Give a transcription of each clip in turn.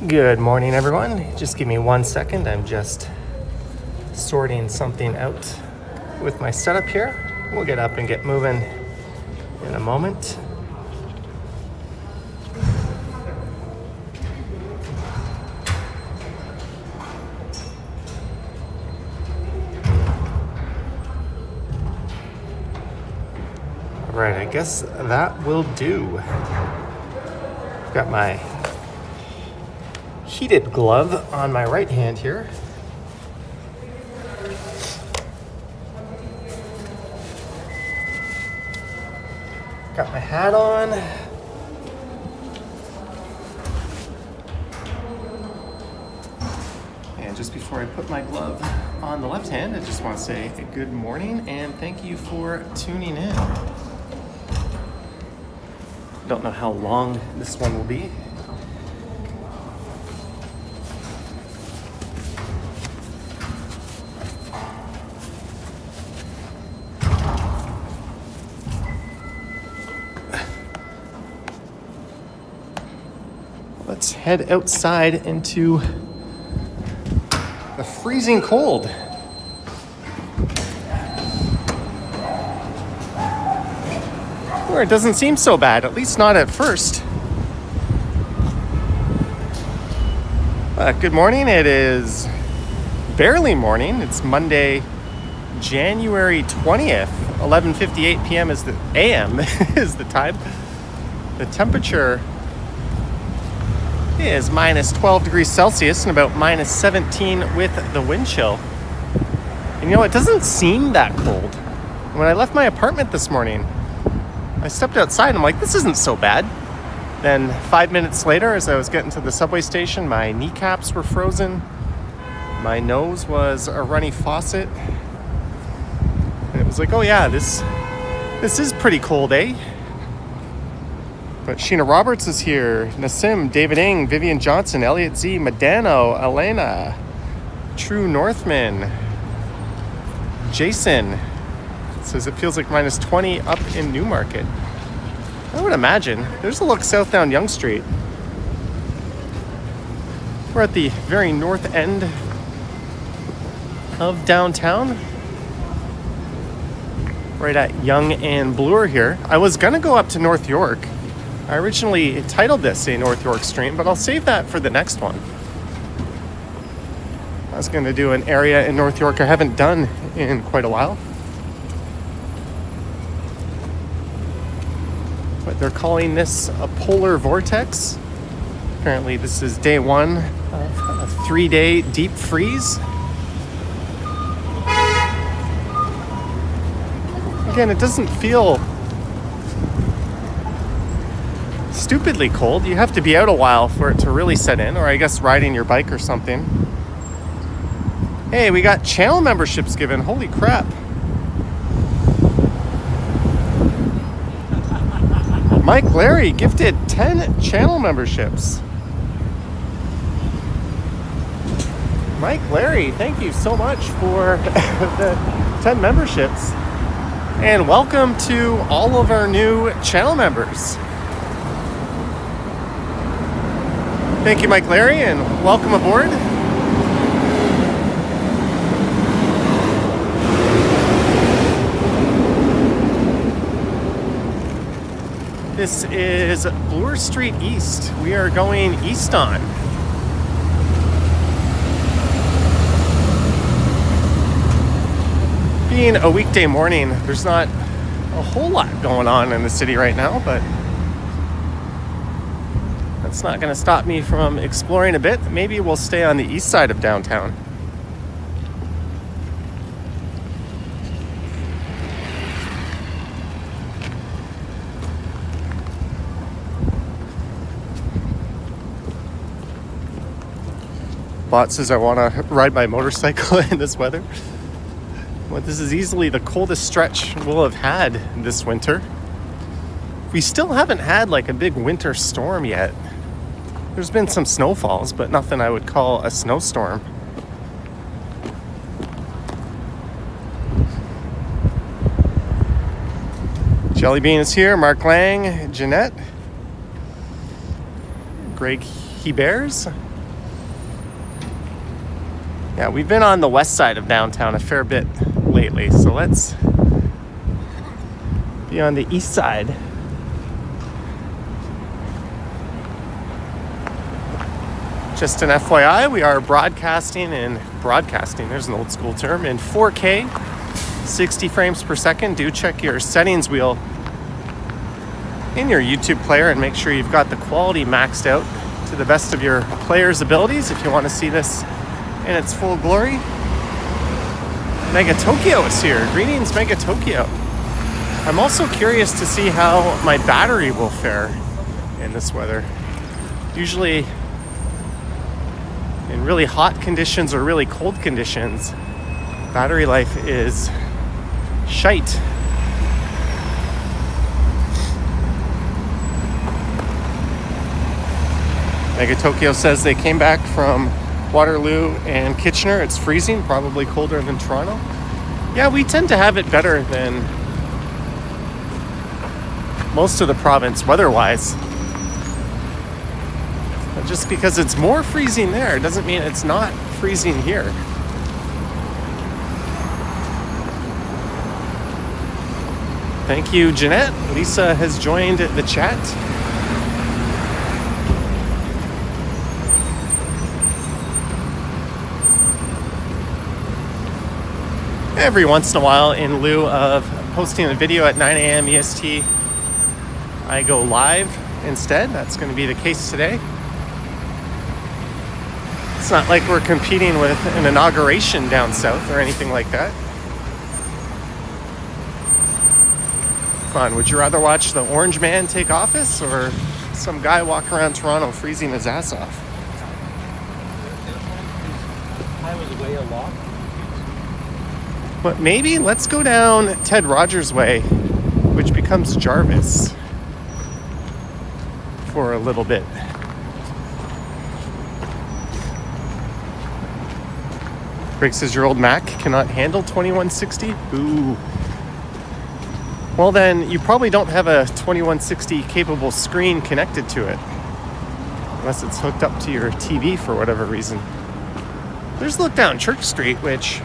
Good morning, everyone. Just give me 1 second. I'm just sorting something out with my setup here. We'll get up and get moving in a moment. All right, I guess that will do. Got my heated glove on my right hand here. Got my hat on. And just before I put my glove on the left hand, I just want to say good morning and thank you for tuning in. Don't know how long this one will be. Let's head outside into the freezing cold. Or it doesn't seem so bad, at least not at first. Good morning. It is barely morning. It's Monday, January 20th. 11:58 p.m. is the a.m. is the time. The temperature is minus 12 degrees Celsius and about minus 17 with the wind chill. And you know, it doesn't seem that cold. When I left my apartment this morning, I stepped outside and I'm like, this isn't so bad. Then 5 minutes later, as I was getting to the subway station, my kneecaps were frozen. My nose was a runny faucet. And it was like, oh yeah, this is pretty cold, eh? But Sheena Roberts is here, Nassim, David Ng, Vivian Johnson, Elliot Z, Medano, Elena, True Northman, Jason says it feels like minus 20 up in Newmarket. I would imagine. There's a look south down Yonge Street. We're at the very north end of downtown, right at Yonge and Bloor here. I was gonna go up to North York. I originally titled this a North York stream, but I'll save that for the next one. I was going to do an area in North York I haven't done in quite a while. But they're calling this a polar vortex. Apparently this is day one of a 3-day deep freeze. Again, it doesn't feel stupidly cold. You have to be out a while for it to really set in, or I guess riding your bike or something. Hey, we got channel memberships given. Holy crap. Mike Larry gifted 10 channel memberships. Mike Larry, thank you so much for the 10 memberships. And welcome to all of our new channel members. Thank you, Mike Larry, and welcome aboard. This is Bloor Street East. We are going east on. Being a weekday morning, there's not a whole lot going on in the city right now, but that's not going to stop me from exploring a bit. Maybe we'll stay on the east side of downtown. Bot says I want to ride my motorcycle in this weather. Well, this is easily the coldest stretch we'll have had this winter. We still haven't had like a big winter storm yet. There's been some snowfalls, but nothing I would call a snowstorm. Jellybean is here, Mark Lang, Jeanette, Greg Hebears. Yeah, we've been on the west side of downtown a fair bit lately, so let's be on the east side. Just an FYI, we are broadcasting, there's an old school term, in 4K, 60 frames per second. Do check your settings wheel in your YouTube player and make sure you've got the quality maxed out to the best of your player's abilities if you want to see this in its full glory. Mega Tokyo is here. Greetings, Mega Tokyo. I'm also curious to see how my battery will fare in this weather. Usually in really hot conditions or really cold conditions, battery life is shite. Mega Tokyo says they came back from Waterloo and Kitchener. It's freezing, probably colder than Toronto. Yeah, we tend to have it better than most of the province weather-wise. But just because it's more freezing there doesn't mean it's not freezing here. Thank you, Jeanette. Lisa has joined the chat. Every once in a while, in lieu of posting a video at 9 a.m. EST, I go live instead. That's going to be the case today. It's not like we're competing with an inauguration down south or anything like that. Come on, would you rather watch the orange man take office or some guy walk around Toronto freezing his ass off? Highway's way a lot. But maybe let's go down Ted Rogers Way, which becomes Jarvis, for a little bit. Greg says your old Mac cannot handle 2160? Ooh. Well then, you probably don't have a 2160 capable screen connected to it. Unless it's hooked up to your TV for whatever reason. There's Look Down Church Street, which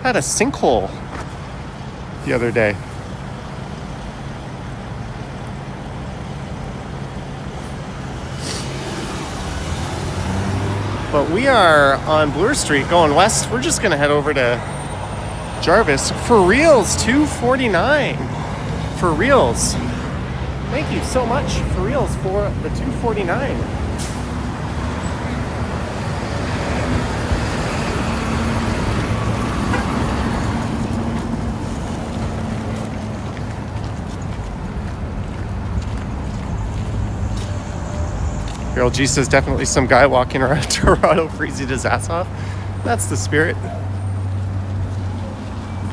had a sinkhole the other day. But we are on Bloor Street going west. We're just going to head over to Jarvis. For reals, $2.49. For reals. Thank you so much, for reals, for the $2.49. Girl G says definitely some guy walking around Toronto freezing his ass off. That's the spirit.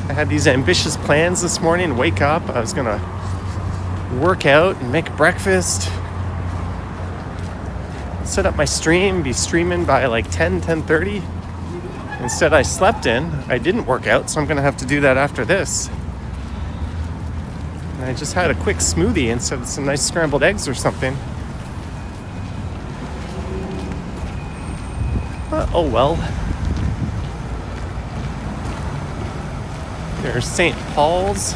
I had these ambitious plans this morning. Wake up, I was gonna work out and make breakfast, set up my stream, be streaming by like 10:30. Instead I slept in. I didn't work out, so I'm gonna have to do that after this. And I just had a quick smoothie instead of some nice scrambled eggs or something. Oh well. There's St. Paul's,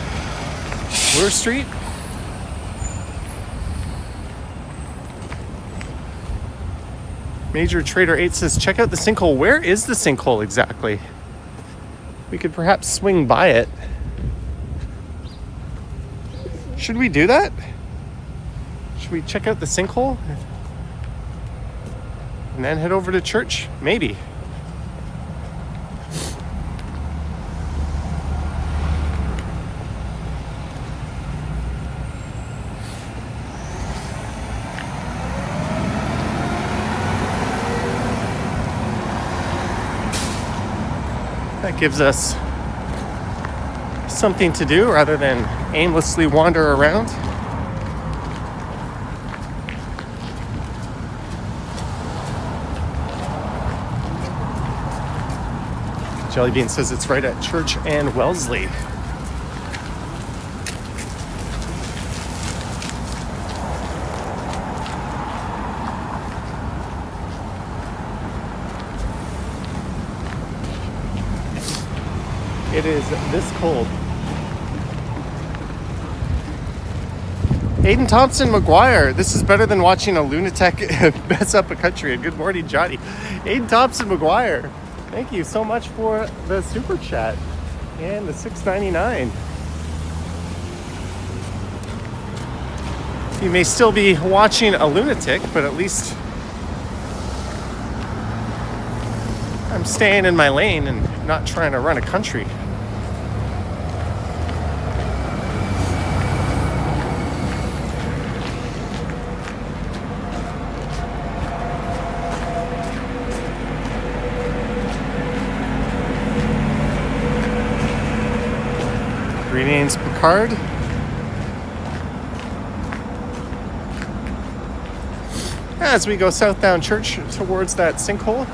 Bloor Street. Major Trader 8 says, check out the sinkhole. Where is the sinkhole exactly? We could perhaps swing by it. Should we do that? Should we check out the sinkhole? And then head over to church? Maybe. That gives us something to do rather than aimlessly wander around. Jellybean says it's right at Church and Wellesley. It is this cold. Aiden Thompson McGuire, this is better than watching a lunatic mess up a country. Good morning, Johnny. Aiden Thompson McGuire, thank you so much for the super chat and the $6.99. You may still be watching a lunatic, but at least I'm staying in my lane and not trying to run a country. Greetings, Picard. As we go southbound church towards that sinkhole.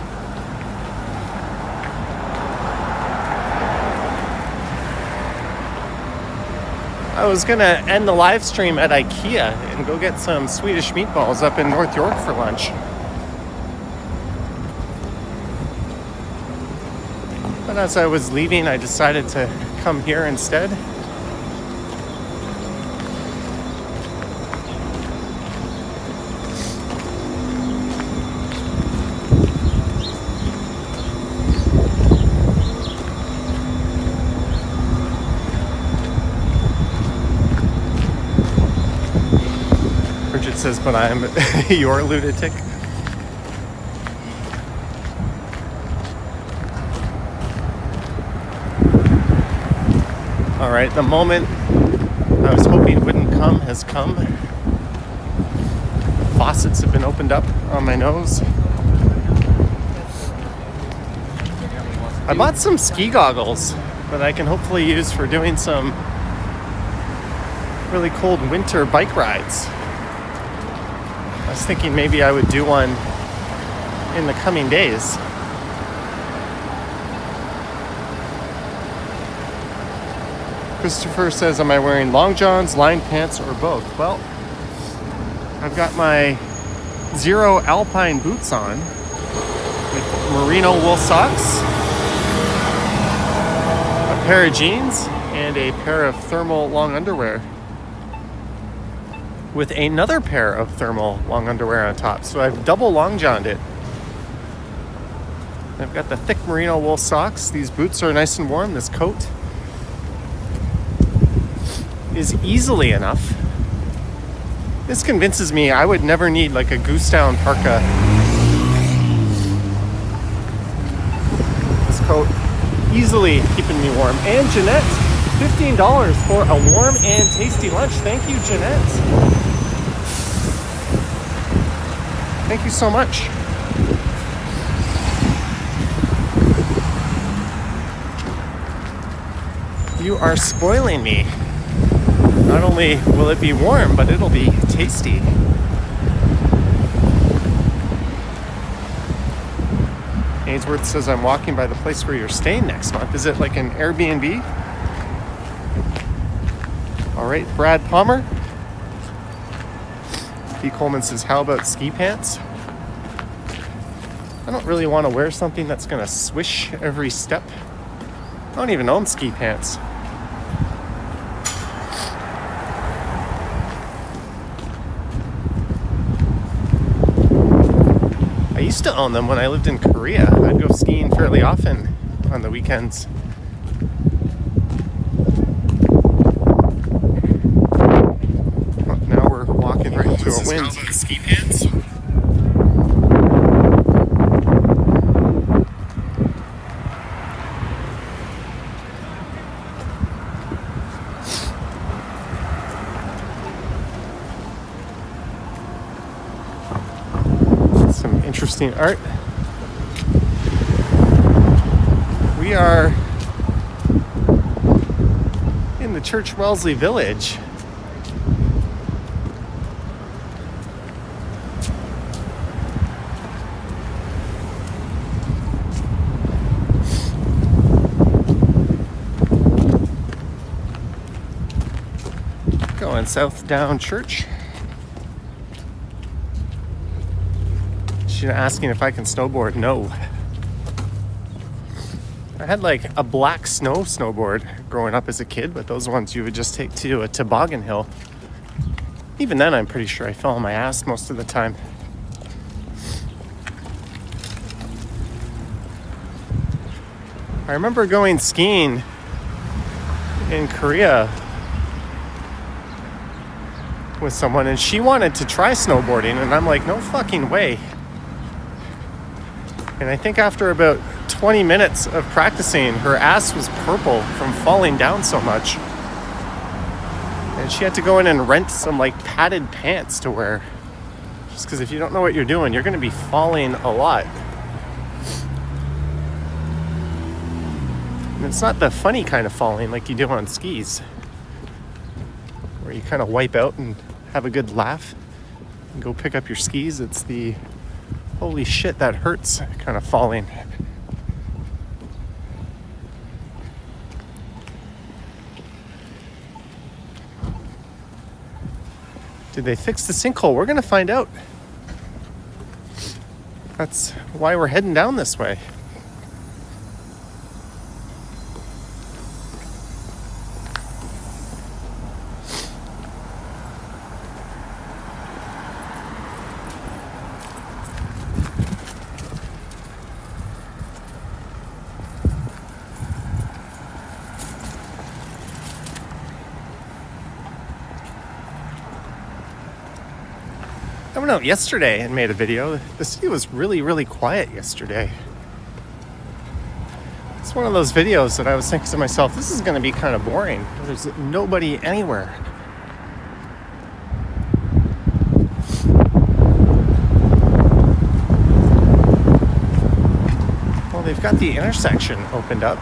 I was gonna end the live stream at IKEA and go get some Swedish meatballs up in North York for lunch. But as I was leaving, I decided to come here instead. Says, but I'm your lunatic. All right, the moment I was hoping wouldn't come has come. The faucets have been opened up on my nose. I bought some ski goggles that I can hopefully use for doing some really cold winter bike rides. I was thinking maybe I would do one in the coming days. Christopher says, am I wearing long johns, lined pants, or both? Well, I've got my Zero Alpine boots on with merino wool socks, a pair of jeans, and a pair of thermal long underwear, with another pair of thermal long underwear on top. So I've double long johned it. I've got the thick merino wool socks. These boots are nice and warm. This coat is easily enough. This convinces me I would never need like a goose down parka. This coat easily keeping me warm. And Jeanette, $15 for a warm and tasty lunch. Thank you, Jeanette. Thank you so much. You are spoiling me. Not only will it be warm, but it'll be tasty. Ainsworth says, I'm walking by the place where you're staying next month. Is it like an Airbnb? All right, Brad Palmer. B. Coleman says, how about ski pants? I don't really want to wear something that's going to swish every step. I don't even own ski pants. I used to own them when I lived in Korea. I'd go skiing fairly often on the weekends. Now we're walking right into a wind. How about ski pants? Some interesting art. We are in the Church Wellesley Village. Going south down Church. She's asking if I can snowboard. No. I had like a black snowboard growing up as a kid, but those ones you would just take to a toboggan hill. Even then, I'm pretty sure I fell on my ass most of the time. I remember going skiing in Korea with someone, and she wanted to try snowboarding, and I'm like, no fucking way. And I think after about 20 minutes of practicing, her ass was purple from falling down so much. And she had to go in and rent some like padded pants to wear. Just because if you don't know what you're doing, you're going to be falling a lot. And it's not the funny kind of falling like you do on skis, where you kind of wipe out and have a good laugh and go pick up your skis. It's the holy shit that hurts kind of falling. Did they fix the sinkhole? We're gonna find out. That's why we're heading down this way. I went out yesterday and made a video. The city was really, really quiet yesterday. It's one of those videos that I was thinking to myself, this is going to be kind of boring. There's nobody anywhere. Well, they've got the intersection opened up.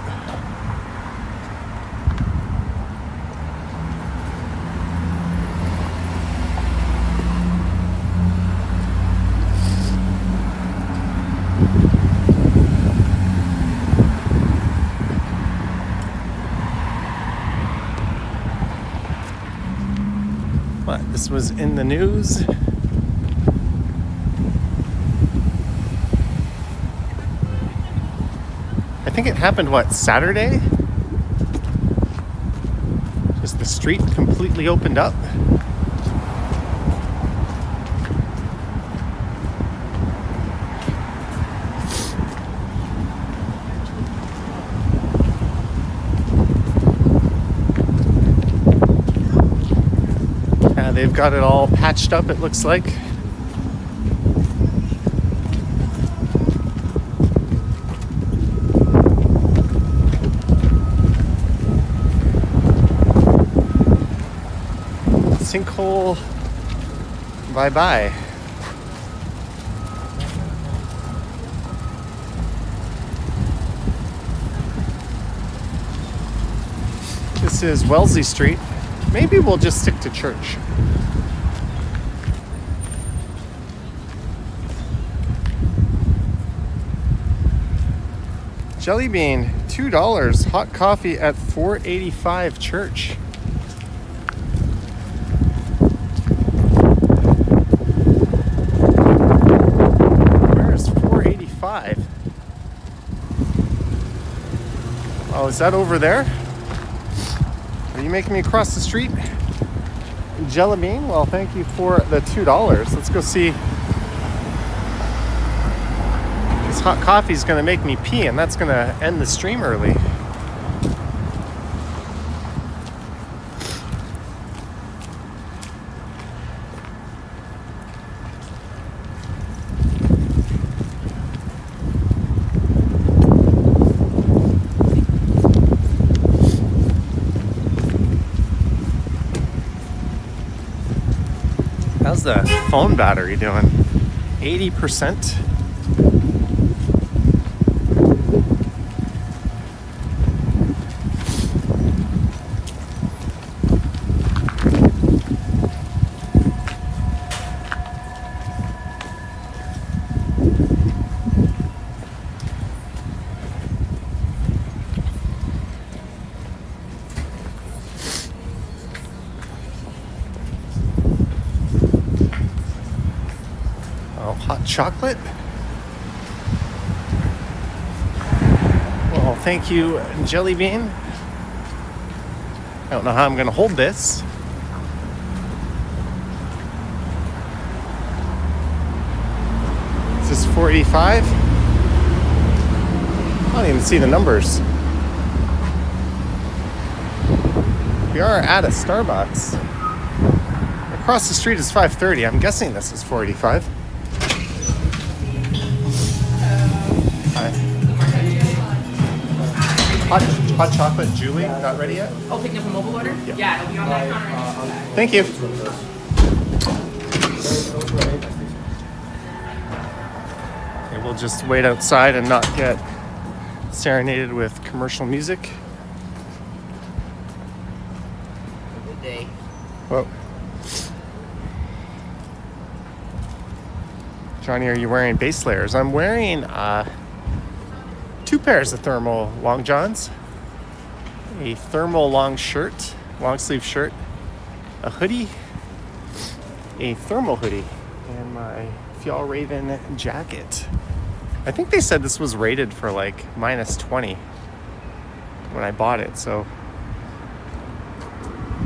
But this was in the news. I think it happened, Saturday? Just the street completely opened up. They've got it all patched up, it looks like. Sinkhole, bye-bye. This is Wellesley Street. Maybe we'll just stick to church. Jelly bean, $2. Hot coffee at 485 church. Where is 485? Oh, is that over there? Are you making me cross the street? Jelly bean? Well, thank you for the $2. Let's go see. This hot coffee is going to make me pee, and that's going to end the stream early. How's the phone battery doing? 80%? Hot chocolate? Well, Thank you, Jelly Bean. I don't know how I'm going to hold this. Is this 485? I don't even see the numbers. We are at a Starbucks. Across the street is 530. I'm guessing this is 485. Hi. Hot chocolate, Julie. Not ready yet? Oh, picking up a mobile order? Yeah, it'll be on that counter. Thank you. Okay, we'll just wait outside and not get serenaded with commercial music. Good day. Whoa. Johnny, are you wearing base layers? I'm wearing 2 pairs of thermal long johns, a thermal long sleeve shirt, a hoodie, a thermal hoodie, and my Fjallraven jacket. I think they said this was rated for like -20 when I bought it, so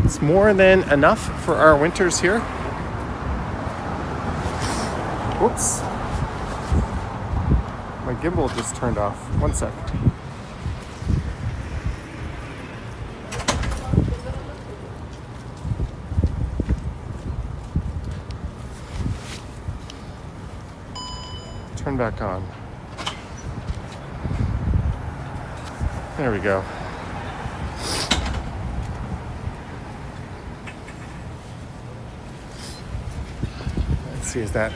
it's more than enough for our winters here. Whoops. My gimbal just turned off. One sec. Turn back on. There we go. Let's see, is that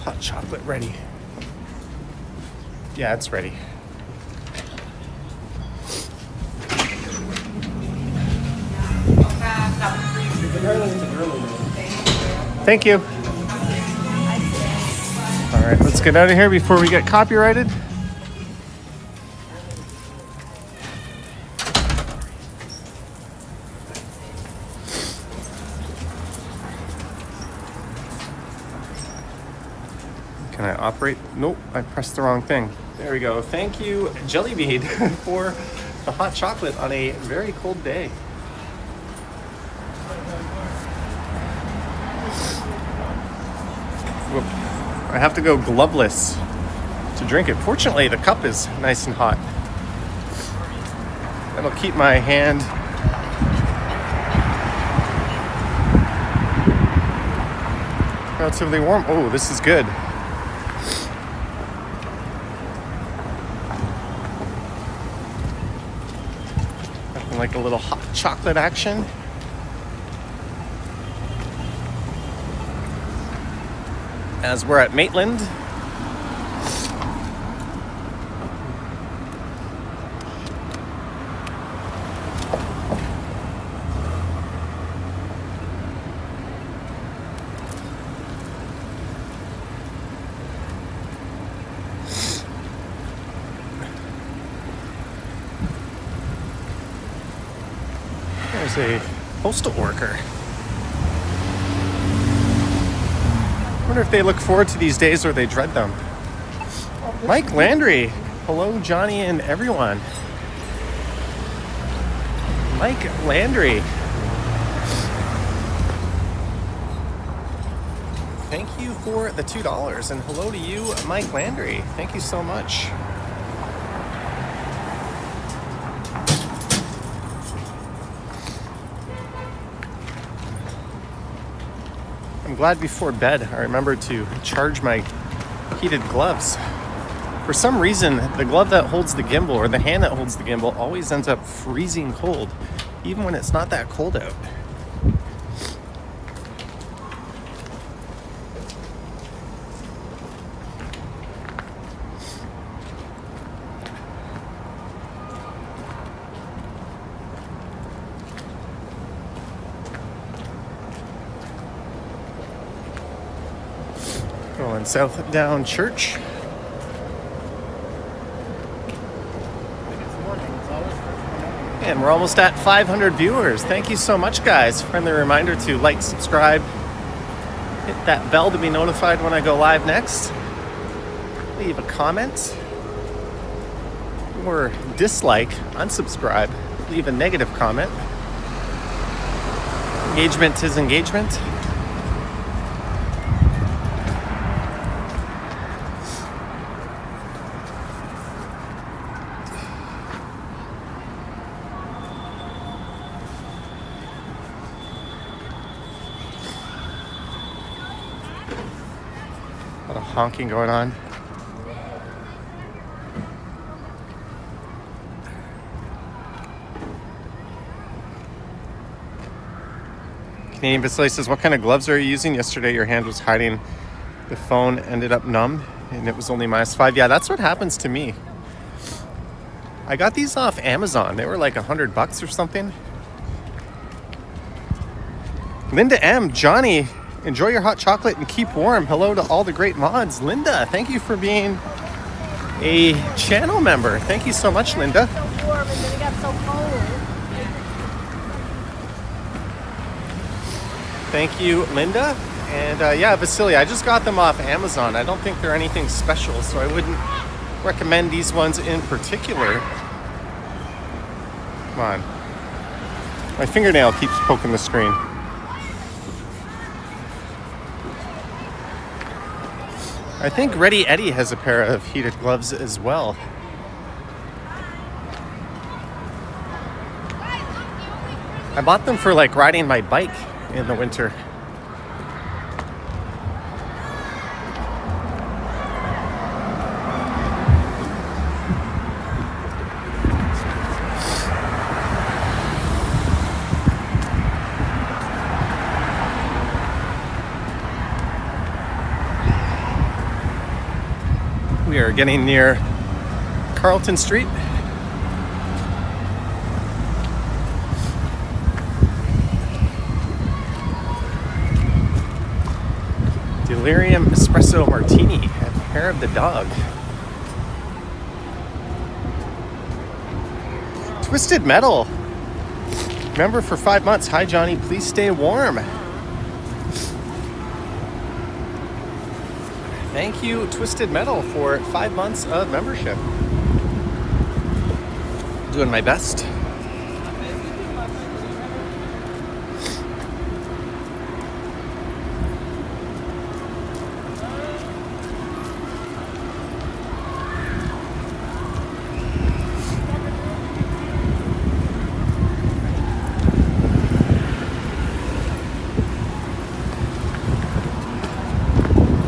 hot chocolate ready? Yeah, it's ready. Thank you. All right, let's get out of here before we get copyrighted. Can I operate? Nope, I pressed the wrong thing. There we go. Thank you, Jelly Bean, for the hot chocolate on a very cold day. Whoop. I have to go gloveless to drink it. Fortunately, the cup is nice and hot. That'll keep my hand relatively warm. Oh, this is good. Nothing like a little hot chocolate action. As we're at Maitland. There's a postal worker. I wonder if they look forward to these days or they dread them. Mike Landry. Hello, Johnny and everyone. Mike Landry. Thank you for the $2. And hello to you, Mike Landry. Thank you so much. I'm glad before bed I remembered to charge my heated gloves. For some reason, the glove that holds the gimbal, or the hand that holds the gimbal, always ends up freezing cold, even when it's not that cold out. Going south down Church. And we're almost at 500 viewers. Thank you so much, guys. Friendly reminder to like, subscribe, hit that bell to be notified when I go live next. Leave a comment. or dislike, unsubscribe, leave a negative comment. Engagement is engagement. A lot of honking going on. Canadian Vasily says, what kind of gloves are you using? Yesterday your hand was hiding. The phone ended up numb and it was only -5. Yeah, that's what happens to me. I got these off Amazon. They were like $100 or something. Linda M, Johnny, enjoy your hot chocolate and keep warm. Hello to all the great mods. Linda, thank you for being a channel member. Thank you so much, Linda. So warm and then it got so cold. Thank you, Linda. And yeah, Vasily, I just got them off Amazon. I don't think they're anything special, so I wouldn't recommend these ones in particular. Come on. My fingernail keeps poking the screen. I think Ready Eddie has a pair of heated gloves as well. I bought them for like riding my bike in the winter. We are getting near Carlton Street. Delirium Espresso Martini at Hair of the Dog. Twisted Metal. Member for 5 months. Hi, Johnny. Please stay warm. Thank you, Twisted Metal, for 5 months of membership. Doing my best.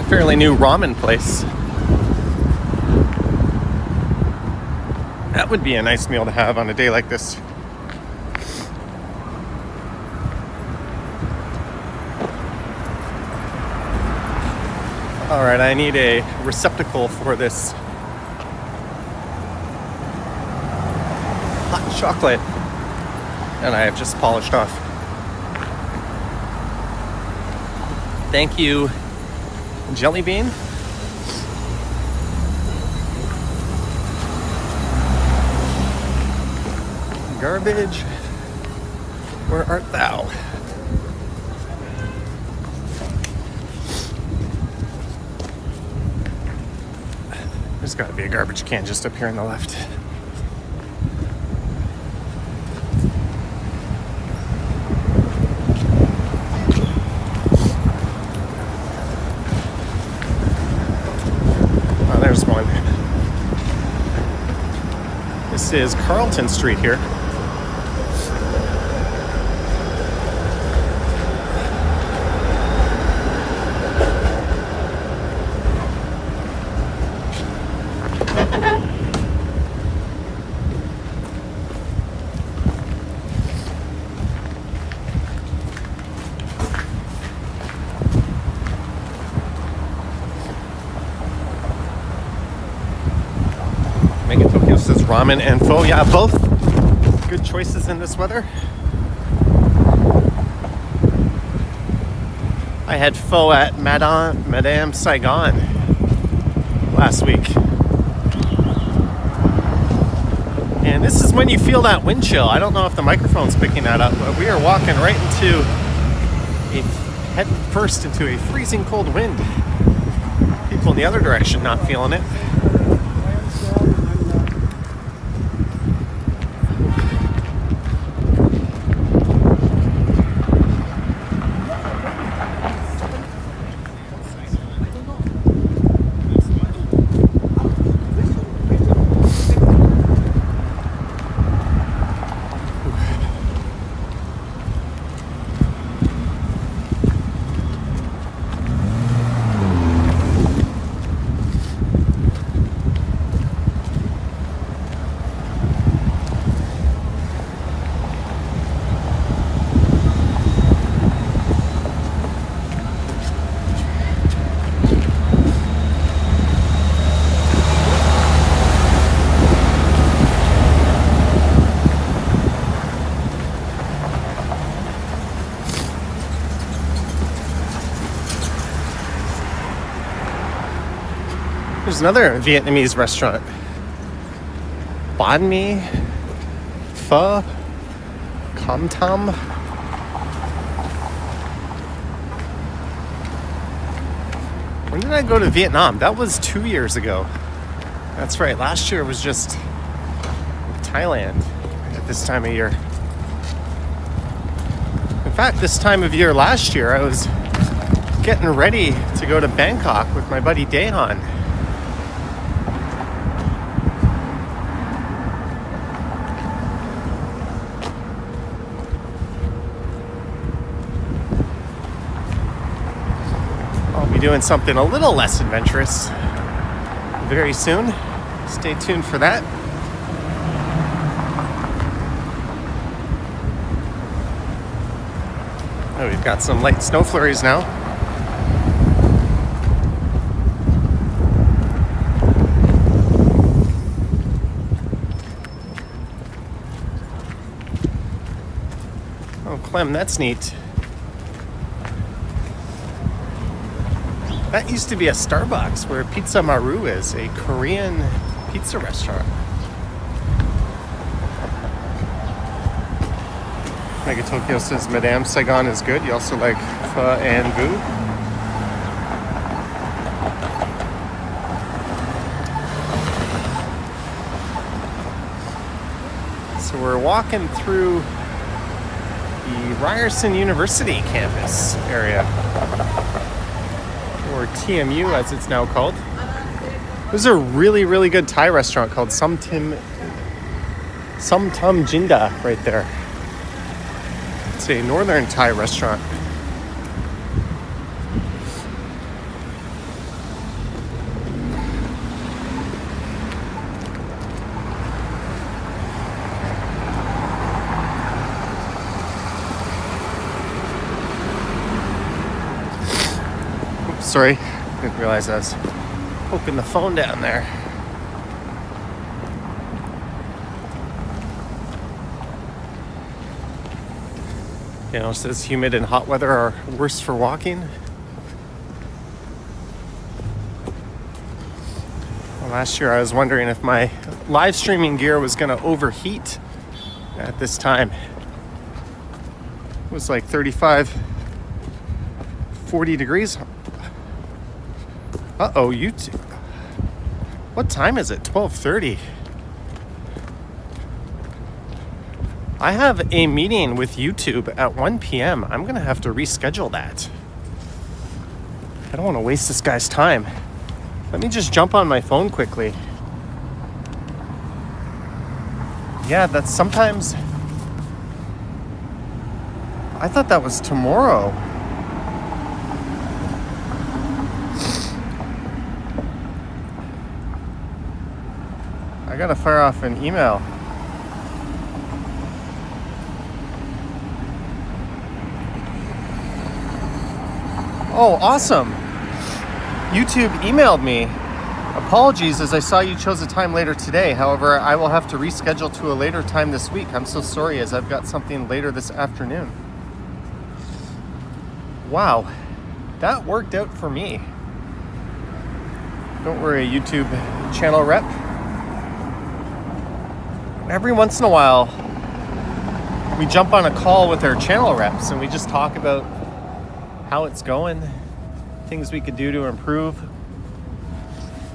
Fairly new ramen place. That would be a nice meal to have on a day like this. All right, I need a receptacle for this hot chocolate, and I have just polished off. Thank you, Jelly Bean. Garbage, where art thou? There's got to be a garbage can just up here on the left. There's one. This is Carlton Street here. Says ramen and pho. Yeah, both good choices in this weather. I had pho at Madame Saigon last week. And this is when you feel that wind chill. I don't know if the microphone's picking that up, but we are walking right into head first into a freezing cold wind. People in the other direction not feeling it. There's another Vietnamese restaurant. Banh mi, pho, cam tam. When did I go to Vietnam? That was 2 years ago. That's right. Last year was just Thailand at this time of year. In fact, this time of year last year, I was getting ready to go to Bangkok with my buddy Daehan. I'll be doing something a little less adventurous very soon. Stay tuned for that. Oh, we've got some light snow flurries now. Oh, Clem, that's neat. That used to be a Starbucks where Pizza Maru is, a Korean pizza restaurant. Mega Tokyo says Madame Saigon is good. You also like pho and boo. So we're walking through the Ryerson University campus area, or TMU as it's now called. There's a really, really good Thai restaurant called Som Tam Jinda right there. It's a northern Thai restaurant. Oops, sorry. Didn't realize I was poking the phone down there. You know, it says humid and hot weather are worse for walking. Well, last year I was wondering if my live streaming gear was going to overheat at this time. It was like 35, 40 degrees. Uh-oh, YouTube. What time is it? 12:30. I have a meeting with YouTube at 1 p.m. I'm going to have to reschedule that. I don't want to waste this guy's time. Let me just jump on my phone quickly. Yeah, that's sometimes... I thought that was tomorrow. I got to fire off an email. Oh, awesome. YouTube emailed me. Apologies, as I saw you chose a time later today. However, I will have to reschedule to a later time this week. I'm so sorry, as I've got something later this afternoon. Wow, that worked out for me. Don't worry, YouTube channel rep. Every once in a while, we jump on a call with our channel reps and we just talk about how it's going, things we could do to improve,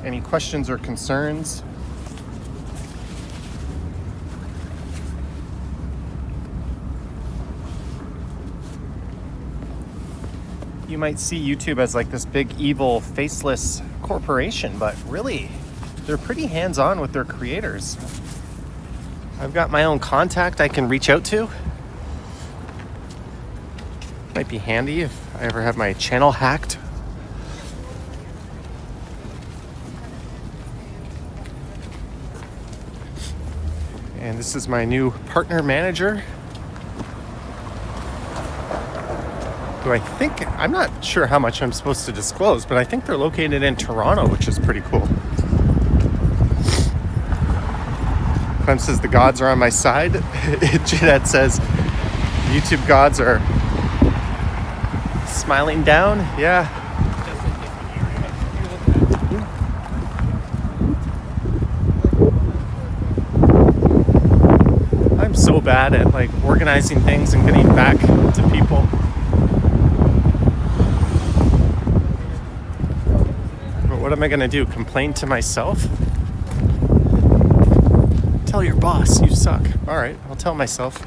any questions or concerns. You might see YouTube as like this big, evil, faceless corporation, but really, they're pretty hands-on with their creators. I've got my own contact I can reach out to. Might be handy if I ever have my channel hacked. And this is my new partner manager, who I think, I'm not sure how much I'm supposed to disclose, but I think they're located in Toronto, which is pretty cool. Clem says the gods are on my side. Jeanette says YouTube gods are smiling down. Yeah. bad at like organizing things and getting back to people. But what am I gonna do? Complain to myself? Tell your boss you suck. All right, I'll tell myself.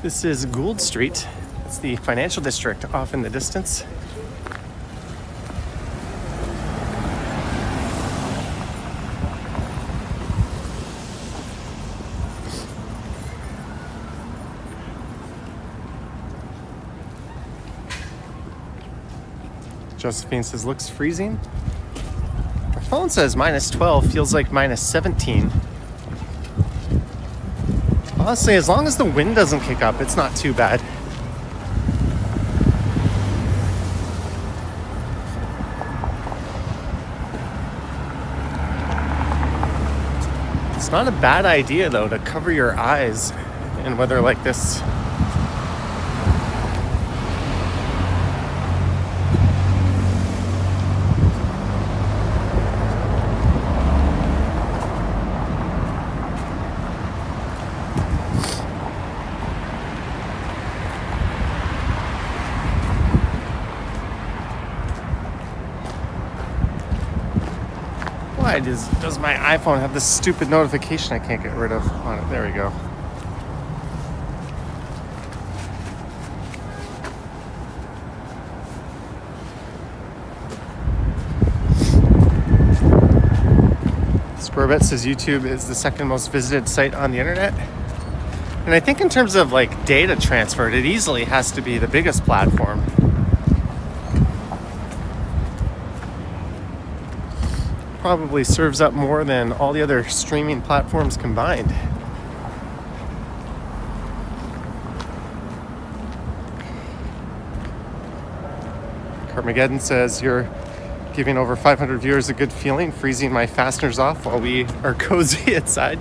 This is Gould Street. It's the financial district off in the distance. Josephine says, looks freezing. My phone says minus 12, feels like minus 17. Honestly, as long as the wind doesn't kick up, it's not too bad. It's not a bad idea, though, to cover your eyes in weather like this. Why does my iPhone have this stupid notification I can't get rid of on it? There we go. Squarebet says YouTube is the second most visited site on the internet. And I think in terms of like data transfer, it easily has to be the biggest platform. Probably serves up more than all the other streaming platforms combined. Carmageddon says you're giving over 500 viewers a good feeling, freezing my fasteners off while we are cozy inside.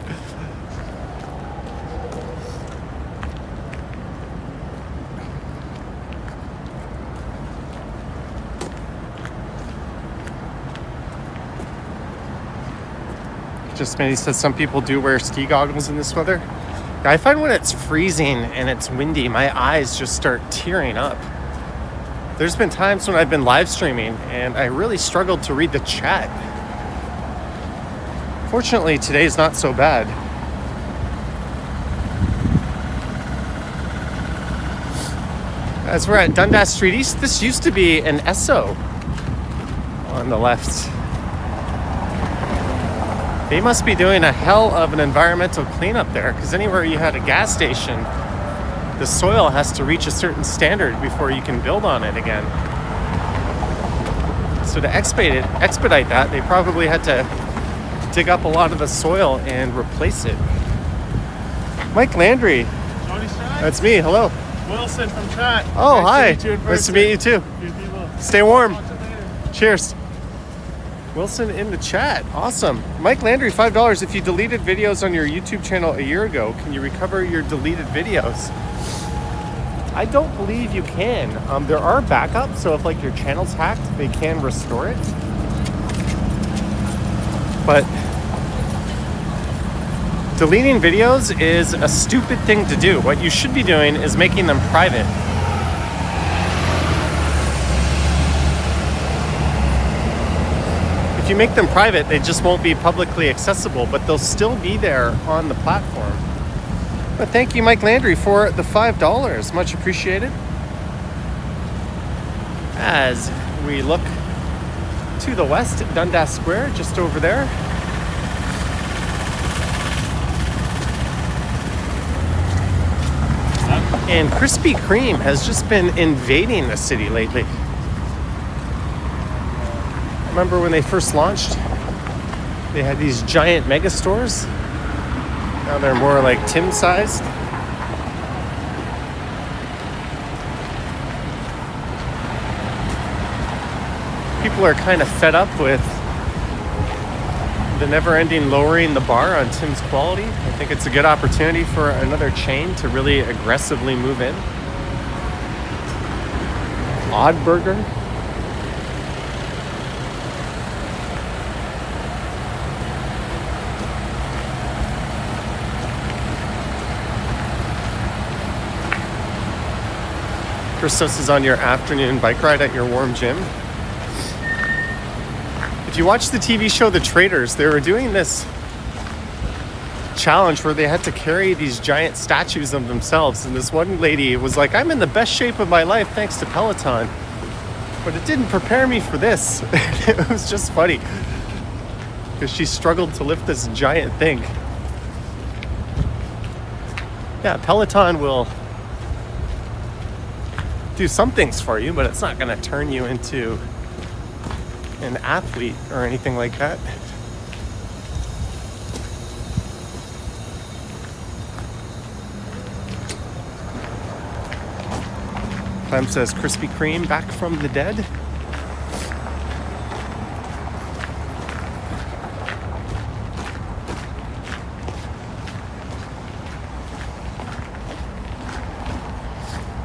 Just Smitty says some people do wear ski goggles in this weather. I find when it's freezing and it's windy, my eyes just start tearing up. There's been times when I've been live streaming and I really struggled to read the chat. Fortunately, today's not so bad. As we're at Dundas Street East, this used to be an Esso on the left. They must be doing a hell of an environmental cleanup there, because anywhere you had a gas station, the soil has to reach a certain standard before you can build on it again. So to expedite that, they probably had to dig up a lot of the soil and replace it. Mike Landry. That's me. Hello. Wilson from chat. Oh, nice hi. Nice to meet you too. Stay warm. Cheers. Wilson in the chat. Awesome. Mike Landry, $5. If you deleted videos on your YouTube channel a year ago, can you recover your deleted videos? I don't believe you can. There are backups, so if like your channel's hacked, they can restore it. But deleting videos is a stupid thing to do. What you should be doing is making them private. If you make them private, they just won't be publicly accessible, but they'll still be there on the platform. But thank you, Mike Landry, for the $5. Much appreciated. As we look to the west at Dundas Square, just over there. And Krispy Kreme has just been invading the city lately. Remember when they first launched, they had these giant mega stores. Now they're more like Tim-sized. People are kind of fed up with the never-ending lowering the bar on Tim's quality. I think it's a good opportunity for another chain to really aggressively move in. Odd Burger. Christos is on your afternoon bike ride at your warm gym. If you watch the TV show The Traders, they were doing this challenge where they had to carry these giant statues of themselves, and this one lady was like, I'm in the best shape of my life thanks to Peloton, but it didn't prepare me for this. It was just funny because she struggled to lift this giant thing. Yeah, Peloton will do some things for you, but it's not going to turn you into an athlete or anything like that. Clem says Krispy Kreme back from the dead.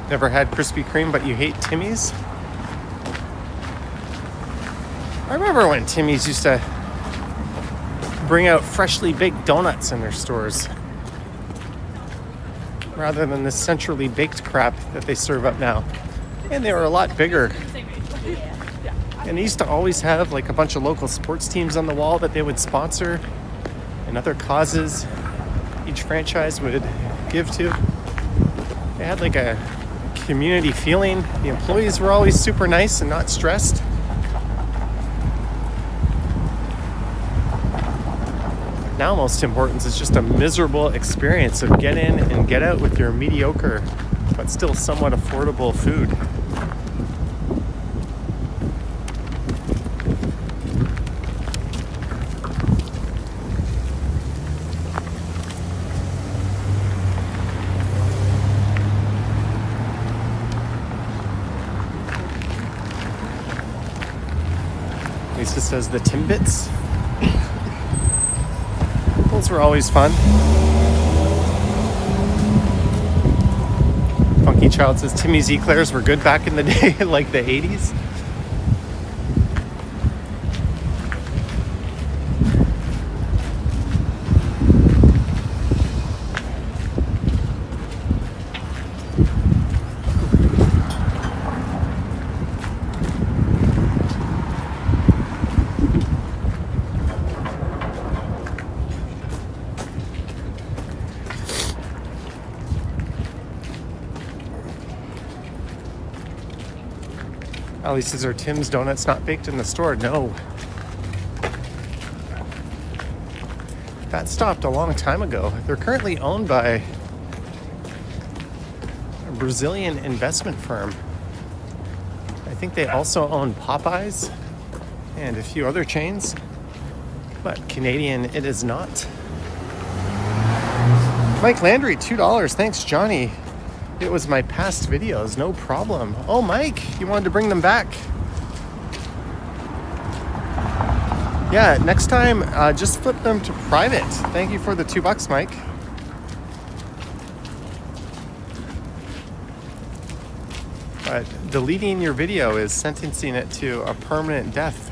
Never had Krispy Kreme, but you hate Timmy's? I remember when Timmy's used to bring out freshly baked donuts in their stores rather than this centrally baked crap that they serve up now. And they were a lot bigger. And they used to always have like a bunch of local sports teams on the wall that they would sponsor and other causes each franchise would give to. They had like a community feeling. The employees were always super nice and not stressed. Now most important is just a miserable experience of get in and get out with your mediocre but still somewhat affordable food. Lisa says the Timbits. Those were always fun. Funky Child says Timmy's eclairs were good back in the day, like the 80s. Ali says, are Tim's donuts not baked in the store? No. That stopped a long time ago. They're currently owned by a Brazilian investment firm. I think they also own Popeyes and a few other chains, but Canadian it is not. Mike Landry, $2. Thanks, Johnny. It was my past videos, no problem. Oh, Mike, you wanted to bring them back. Yeah, next time, just flip them to private. Thank you for the $2, Mike. But deleting your video is sentencing it to a permanent death.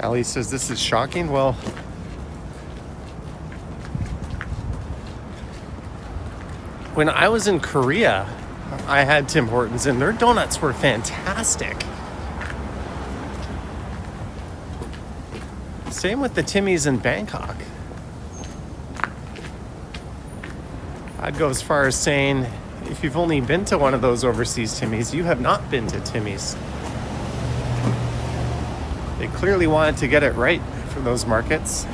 Ali says this is shocking. Well, when I was in Korea, I had Tim Hortons and their donuts were fantastic. Same with the Timmy's in Bangkok. I'd go as far as saying, if you've only been to one of those overseas Timmy's, you have not been to Timmy's. They clearly wanted to get it right for those markets.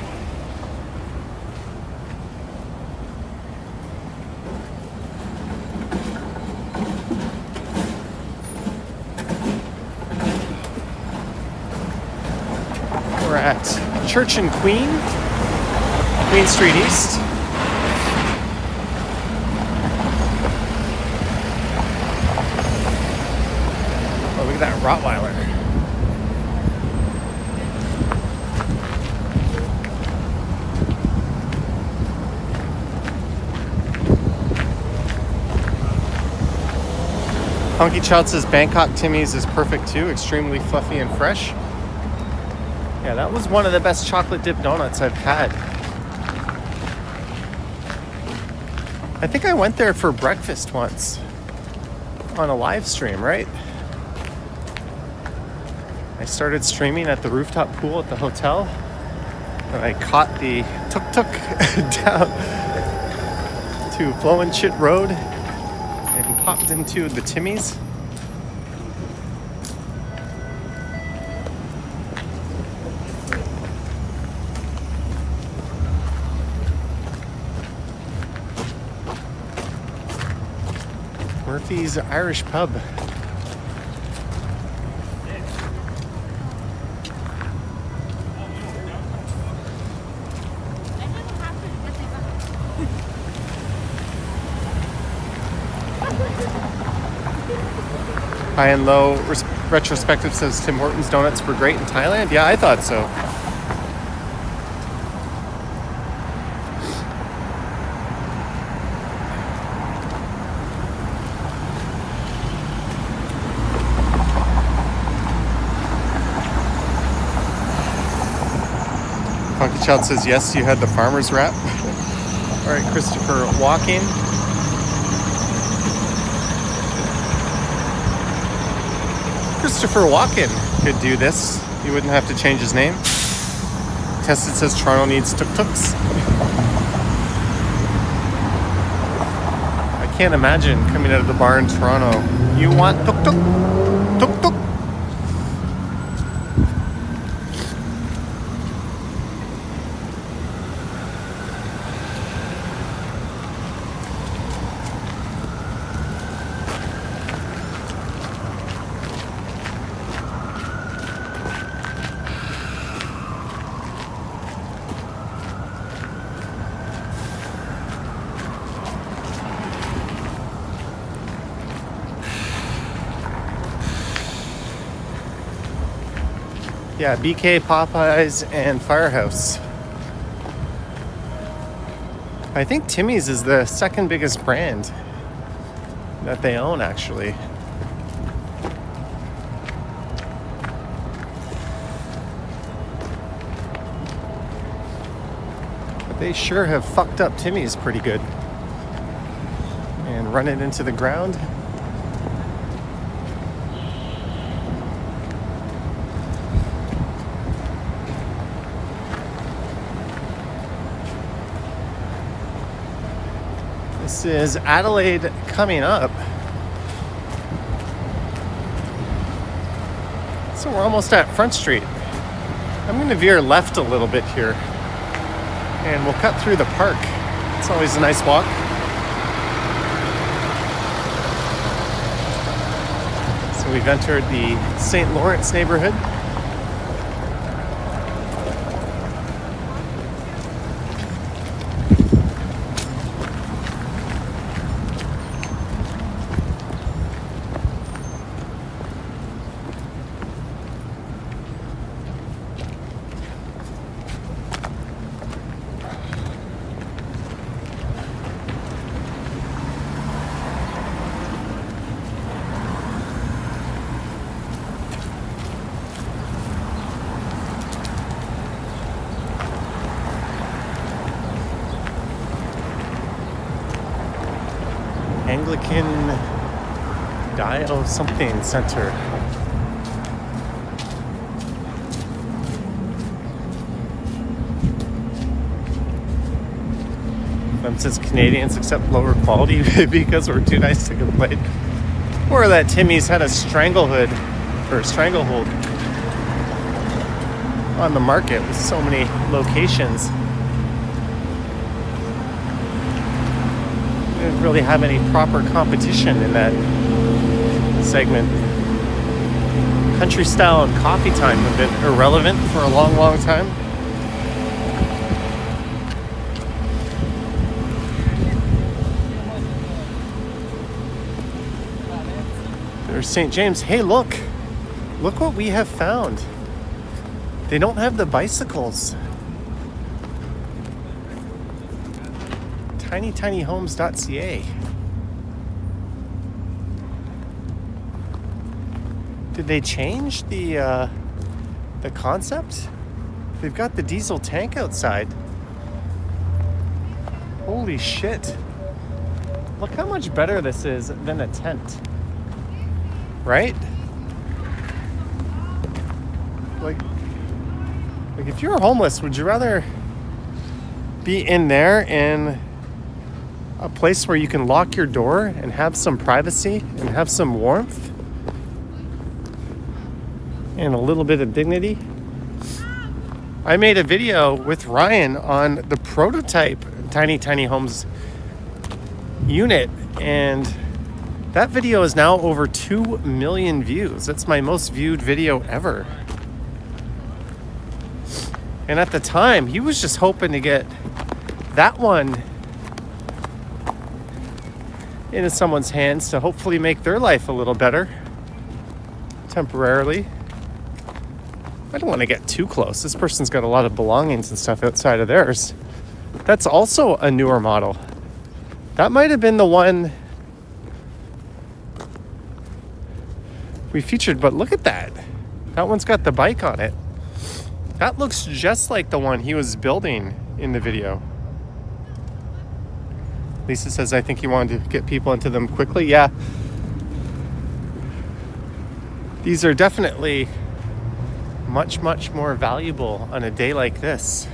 We're at Church and Queen Street East. Oh, look at that Rottweiler. Funky Child says Bangkok Timmy's is perfect too, extremely fluffy and fresh. Yeah, that was one of the best chocolate dip donuts I've had. I think I went there for breakfast once on a live stream, right? I started streaming at the rooftop pool at the hotel, and I caught the tuk-tuk down to Flowin' Shit Road and popped into the Timmy's. Murphy's Irish Pub. High and Low retrospective says Tim Hortons donuts were great in Thailand. Yeah, I thought so. Funky Child says yes, you had the farmer's wrap. All right, Christopher Walking. Christopher Walken could do this. He wouldn't have to change his name. Tested says Toronto needs tuk-tuks. I can't imagine coming out of the bar in Toronto. You want tuk-tuk? Tuk-tuk? Yeah, BK, Popeyes, and Firehouse. I think Timmy's is the second biggest brand that they own, actually. But they sure have fucked up Timmy's pretty good. And run it into the ground. This is Adelaide coming up. So we're almost at Front Street. I'm going to veer left a little bit here. And we'll cut through the park. It's always a nice walk. So we've entered the St. Lawrence neighborhood. Anglican Dial something center. Says Canadians accept lower quality because we're too nice to complain. Or that Timmy's had a stranglehold on the market with so many locations. We didn't really have any proper competition in that segment. Country Style and Coffee Time have been irrelevant for a long, long time. There's St. James. Hey, look what we have found. They don't have the bicycles. tinytinyhomes.ca. Did they change the concept? They've got the diesel tank outside. Holy shit. Look how much better this is than a tent. Right? Like if you were homeless, would you rather be in there in a place where you can lock your door and have some privacy and have some warmth and a little bit of dignity? I made a video with Ryan on the prototype Tiny Tiny Homes unit, and that video is now over 2 million views. That's my most viewed video ever. And at the time, he was just hoping to get that one into someone's hands to hopefully make their life a little better temporarily. I don't want to get too close. This person's got a lot of belongings and stuff outside of theirs. That's also a newer model. That might have been the one we featured, but look at that. That one's got the bike on it. That looks just like the one he was building in the video. Lisa says, I think he wanted to get people into them quickly. Yeah. These are definitely much, much more valuable on a day like this.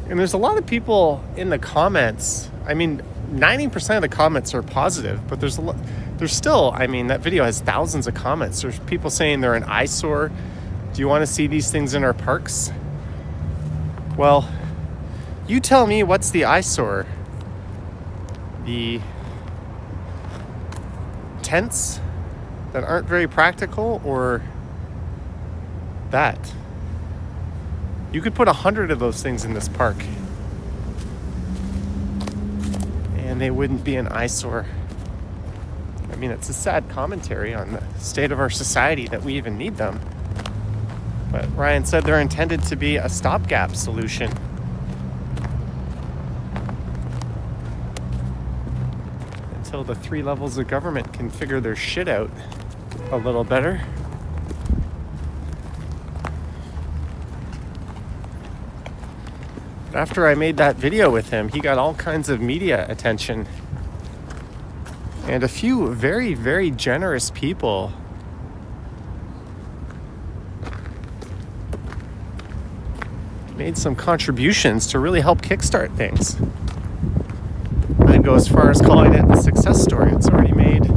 And there's a lot of people in the comments. I mean, 90% of the comments are positive, but there's still, I mean, that video has thousands of comments. There's people saying they're an eyesore. Do you want to see these things in our parks? Well, you tell me, what's the eyesore? The tents that aren't very practical, or that? You could put 100 of those things in this park and they wouldn't be an eyesore. I mean, it's a sad commentary on the state of our society that we even need them. But Ryan said they're intended to be a stopgap solution. Until the 3 levels of government can figure their shit out a little better. After I made that video with him, he got all kinds of media attention. And a few very, very generous people made some contributions to really help kickstart things. I'd go as far as calling it a success story. It's already made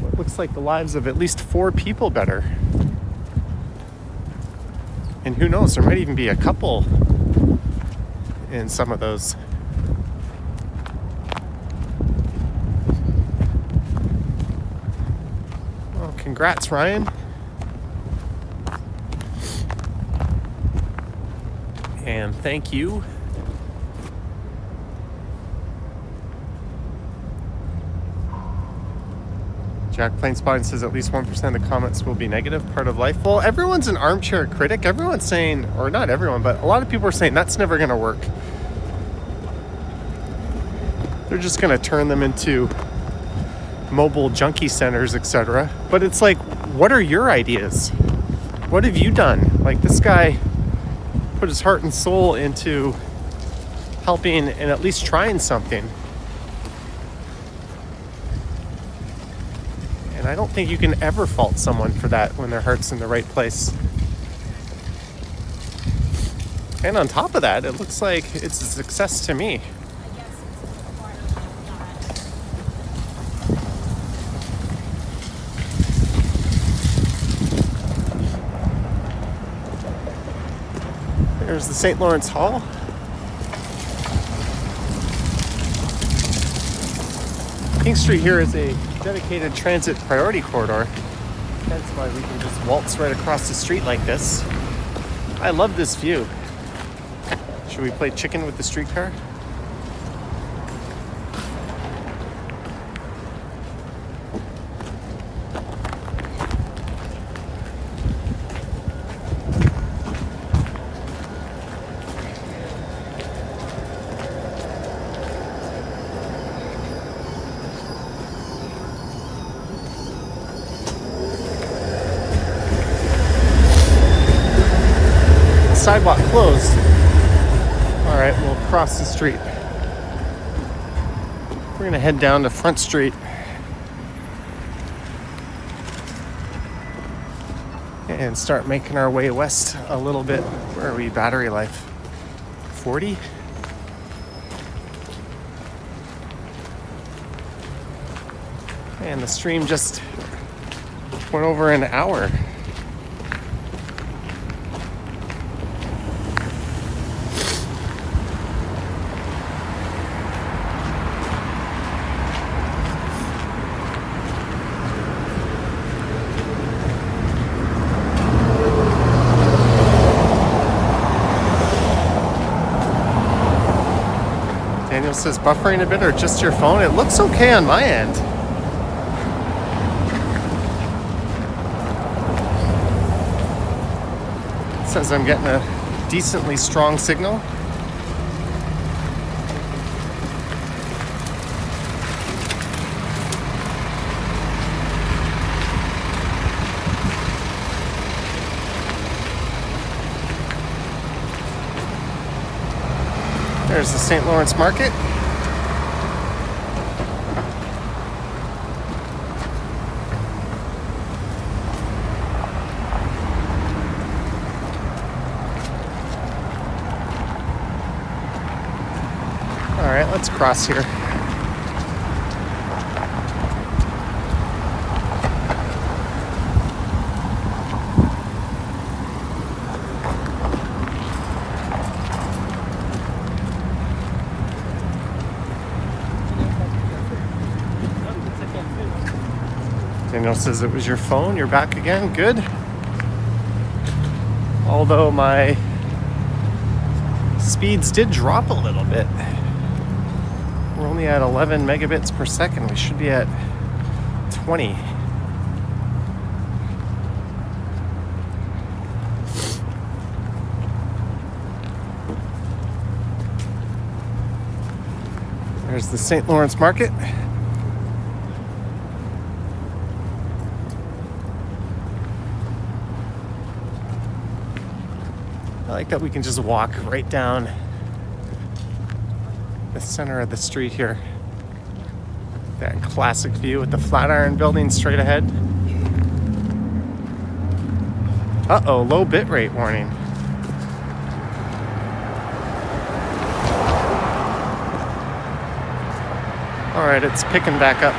what looks like the lives of at least 4 people better. And who knows, there might even be a couple in some of those. Well, congrats, Ryan. And thank you. Jack Plain Spotting says at least 1% of the comments will be negative, part of life. Well, everyone's an armchair critic. Everyone's saying, or not everyone, but a lot of people are saying that's never going to work. They're just going to turn them into mobile junkie centers, etc. But it's like, what are your ideas? What have you done? Like, this guy put his heart and soul into helping and at least trying something. And I don't think you can ever fault someone for that when their heart's in the right place. And on top of that, it looks like it's a success to me. There's the St. Lawrence Hall. King Street here is a dedicated transit priority corridor. That's why we can just waltz right across the street like this. I love this view. Should we play chicken with the streetcar? Sidewalk closed. Our right, we'll cross the street. We're gonna head down to Front Street. And start making our way west a little bit. Where are we? Battery life 40? And the stream just went over an hour. Daniel says buffering a bit or just your phone? It looks okay on my end. It says I'm getting a decently strong signal. There's the St. Lawrence Market. All right, let's cross here. Daniel says it was your phone. You're back again. Good. Although my speeds did drop a little bit. We're only at 11 megabits per second. We should be at 20. There's the St. Lawrence Market. I like that we can just walk right down the center of the street here. That classic view with the Flatiron Building straight ahead. Uh-oh, low bitrate warning. All right, it's picking back up.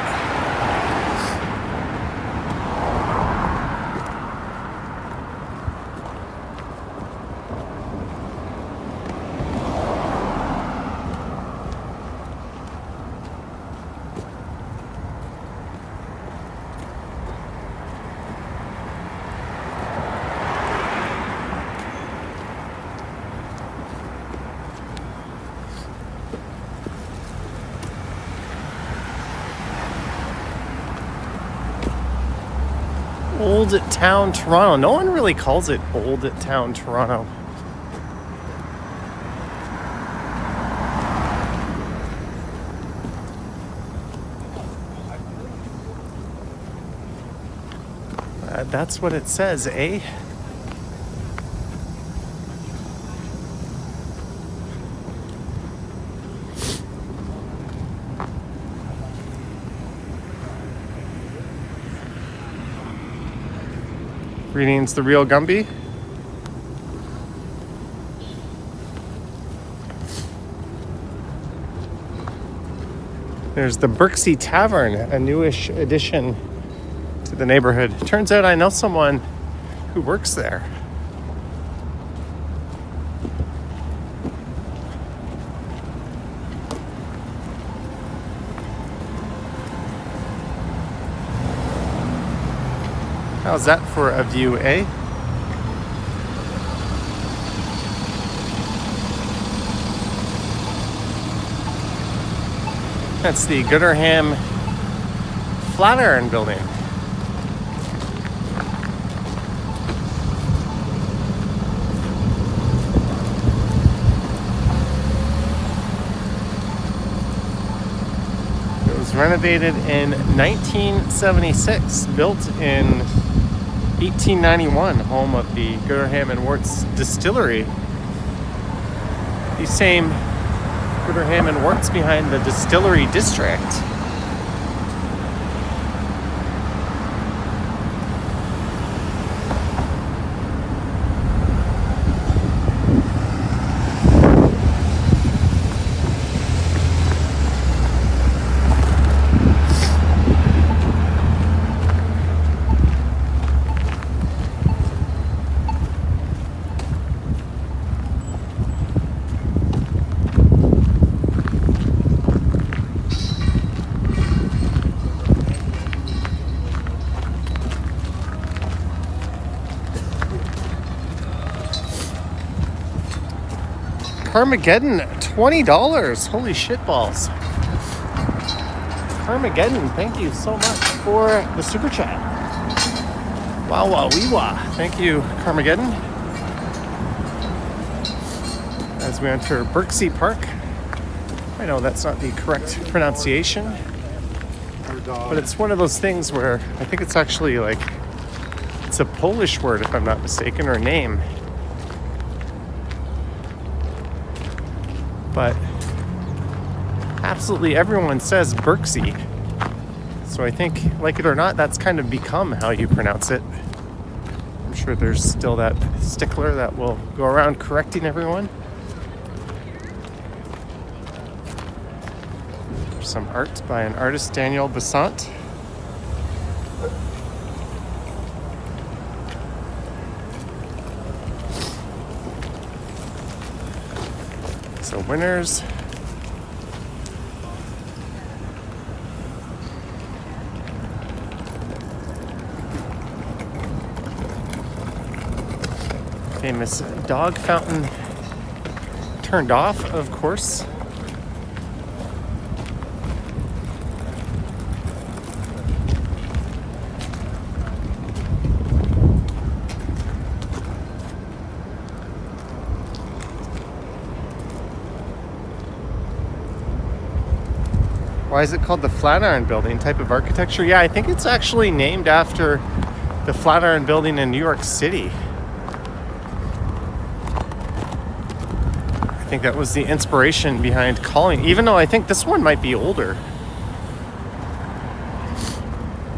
Old Town Toronto. No one really calls it Old Town Toronto. That's what it says, eh? Greetings, the real Gumby. There's the Berksey Tavern, a newish addition to the neighborhood. Turns out I know someone who works there. How's that for a view, eh? That's the Gooderham Flatiron Building. It was renovated in 1976, built in 1891, home of the Gooderham and Worts distillery. these same Gooderham and Worts behind the distillery district. Carmageddon, $20. Holy shit balls. Carmageddon, thank you so much for the super chat. Wow, wow, wee wah. Thank you, Carmageddon. As we enter Birksea Park. I know that's not the correct pronunciation, but it's one of those things where I think it's actually like, it's a Polish word if I'm not mistaken, or name. But absolutely everyone says Birksea. So I think, like it or not, that's kind of become how you pronounce it. I'm sure there's still that stickler that will go around correcting everyone. There's some art by an artist, Daniel Besant. So winners. Famous dog fountain turned off, of course. Why is it called the Flatiron Building? Type of architecture? Yeah, I think it's actually named after the Flatiron Building in New York City. I think that was the inspiration behind calling, even though I think this one might be older.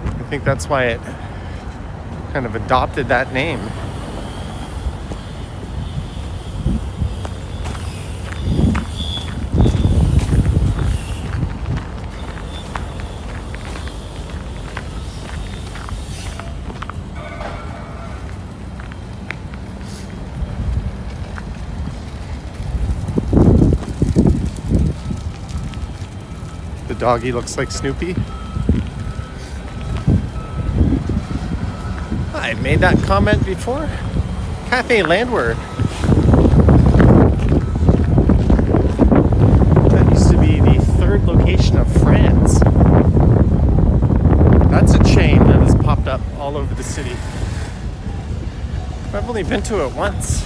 I think that's why it kind of adopted that name. Doggy looks like Snoopy. I made that comment before. Cafe Landwehr. That used to be the third location of France. That's a chain that has popped up all over the city. I've only been to it once.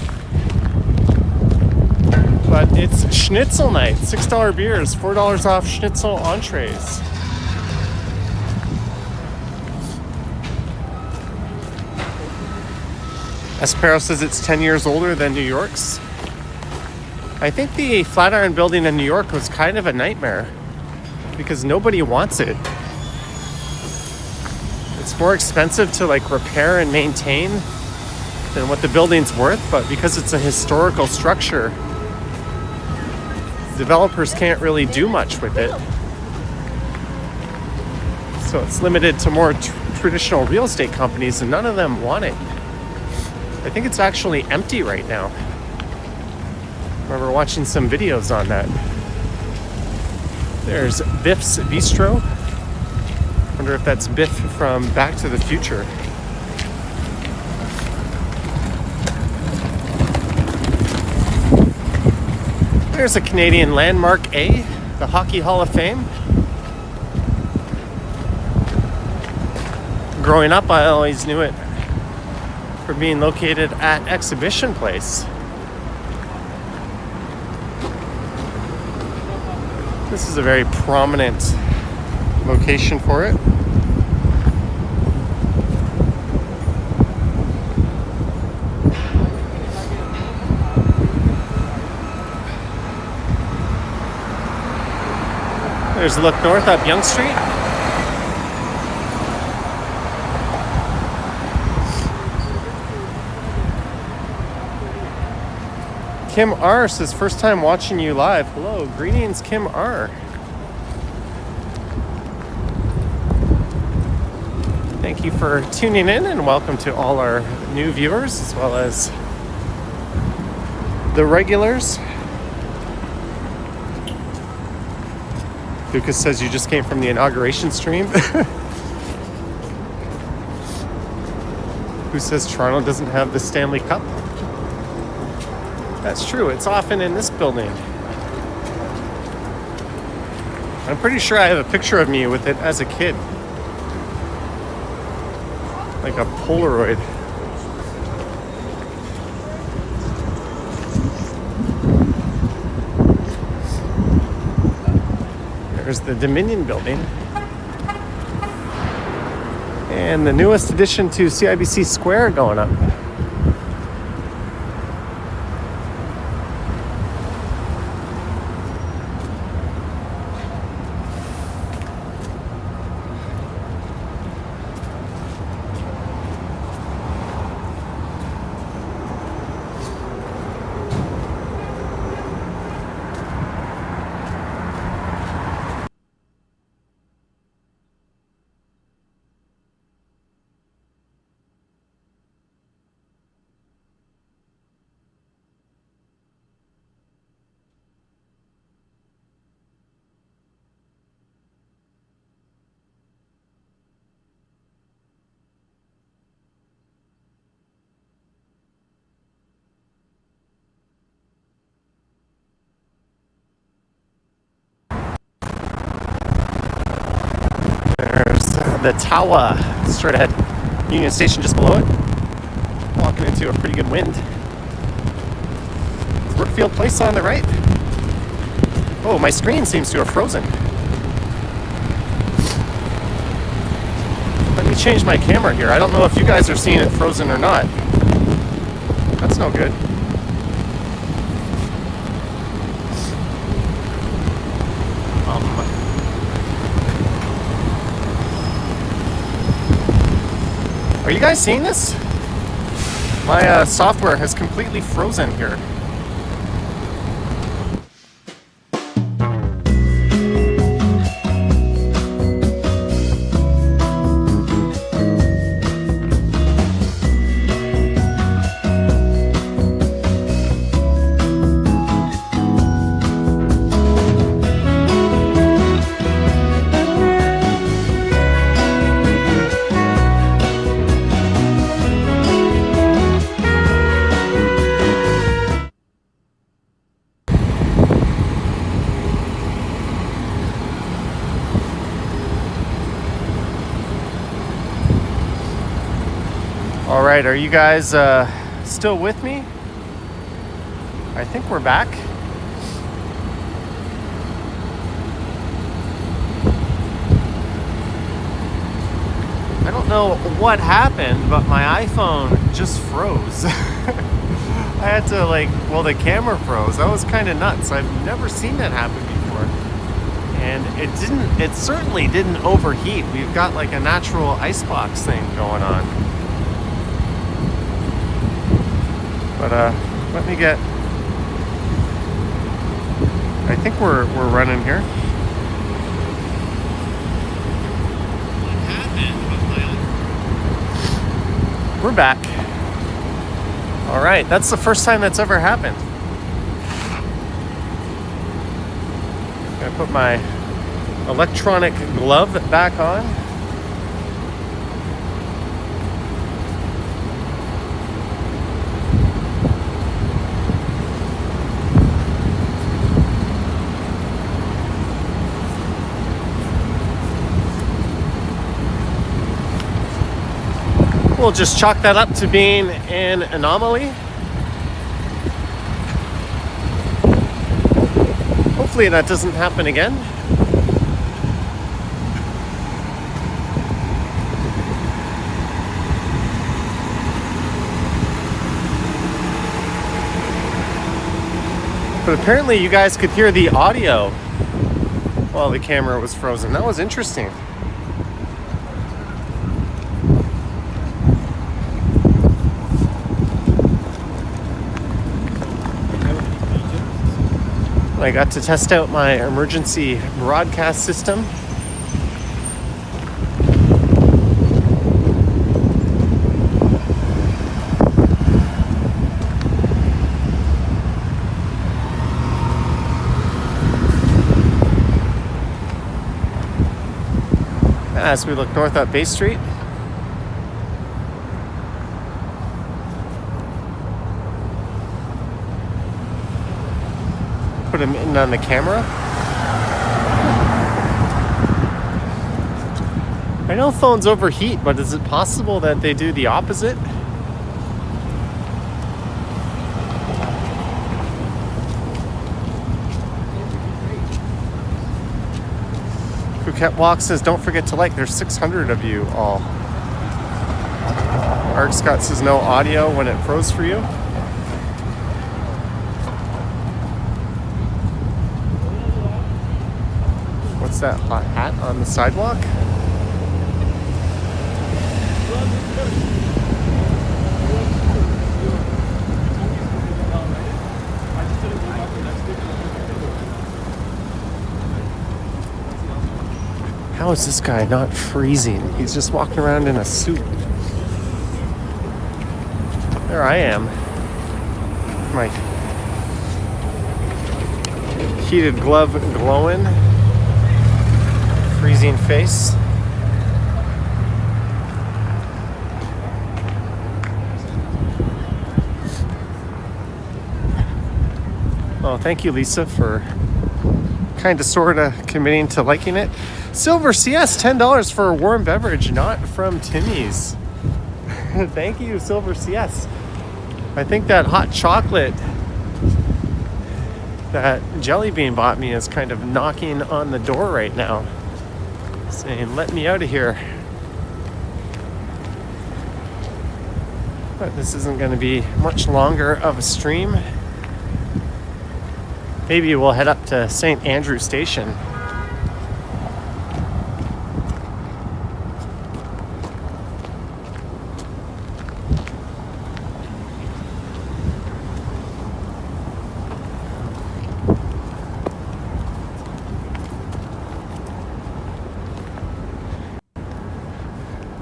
But it's Schnitzel night. $6 beers, $4 off Schnitzel entrees. Aspero says it's 10 years older than New York's. I think the Flatiron Building in New York was kind of a nightmare because nobody wants it. It's more expensive to like repair and maintain than what the building's worth, but because it's a historical structure, developers can't really do much with it. So it's limited to more traditional real estate companies, and none of them want it. I think it's actually empty right now. I remember watching some videos on that. There's Biff's Bistro. Wonder if that's Biff from Back to the Future. There's a Canadian landmark, the Hockey Hall of Fame. Growing up, I always knew it for being located at Exhibition Place. This is a very prominent location for it. There's a look north up Yonge Street. Kim R says, first time watching you live. Hello, greetings, Kim R. Thank you for tuning in, and welcome to all our new viewers as well as the regulars. Lucas says you just came from the inauguration stream. Who says Toronto doesn't have the Stanley Cup? That's true, it's often in this building. I'm pretty sure I have a picture of me with it as a kid. Like a Polaroid. There's the Dominion building. And the newest addition to CIBC Square going up. The Tower, straight ahead. Union Station just below it. Walking into a pretty good wind. Brookfield Place on the right. Oh, my screen seems to have frozen. Let me change my camera here. I don't know if you guys are seeing it frozen or not. That's no good. Are you guys seeing this? My software has completely frozen here. All right, are you guys still with me? I think we're back. I don't know what happened, but my iPhone just froze. I had to the camera froze. That was kind of nuts. I've never seen that happen before. And it certainly didn't overheat. We've got like a natural icebox thing going on. But let me get. I think we're running here. We're back. All right, that's the first time that's ever happened. I'm gonna put my electronic glove back on. We'll just chalk that up to being an anomaly. Hopefully that doesn't happen again. But apparently you guys could hear the audio while the camera was frozen. That was interesting. I got to test out my emergency broadcast system. As we look north up Bay Street. Put them in on the camera. I know phones overheat, but is it possible that they do the opposite? Walk says, don't forget to like. There's 600 of you all. Art Scott says no audio when it froze for you. What's that hot hat on the sidewalk? How is this guy not freezing? He's just walking around in a suit. There I am. My heated glove glowing. Freezing face. Oh, thank you, Lisa, for kind of sort of committing to liking it. Silver CS, $10 for a warm beverage, not from Timmy's. Thank you, Silver CS. I think that hot chocolate that Jelly Bean bought me is kind of knocking on the door right now, saying, let me out of here. But this isn't going to be much longer of a stream. Maybe we'll head up to St. Andrew Station.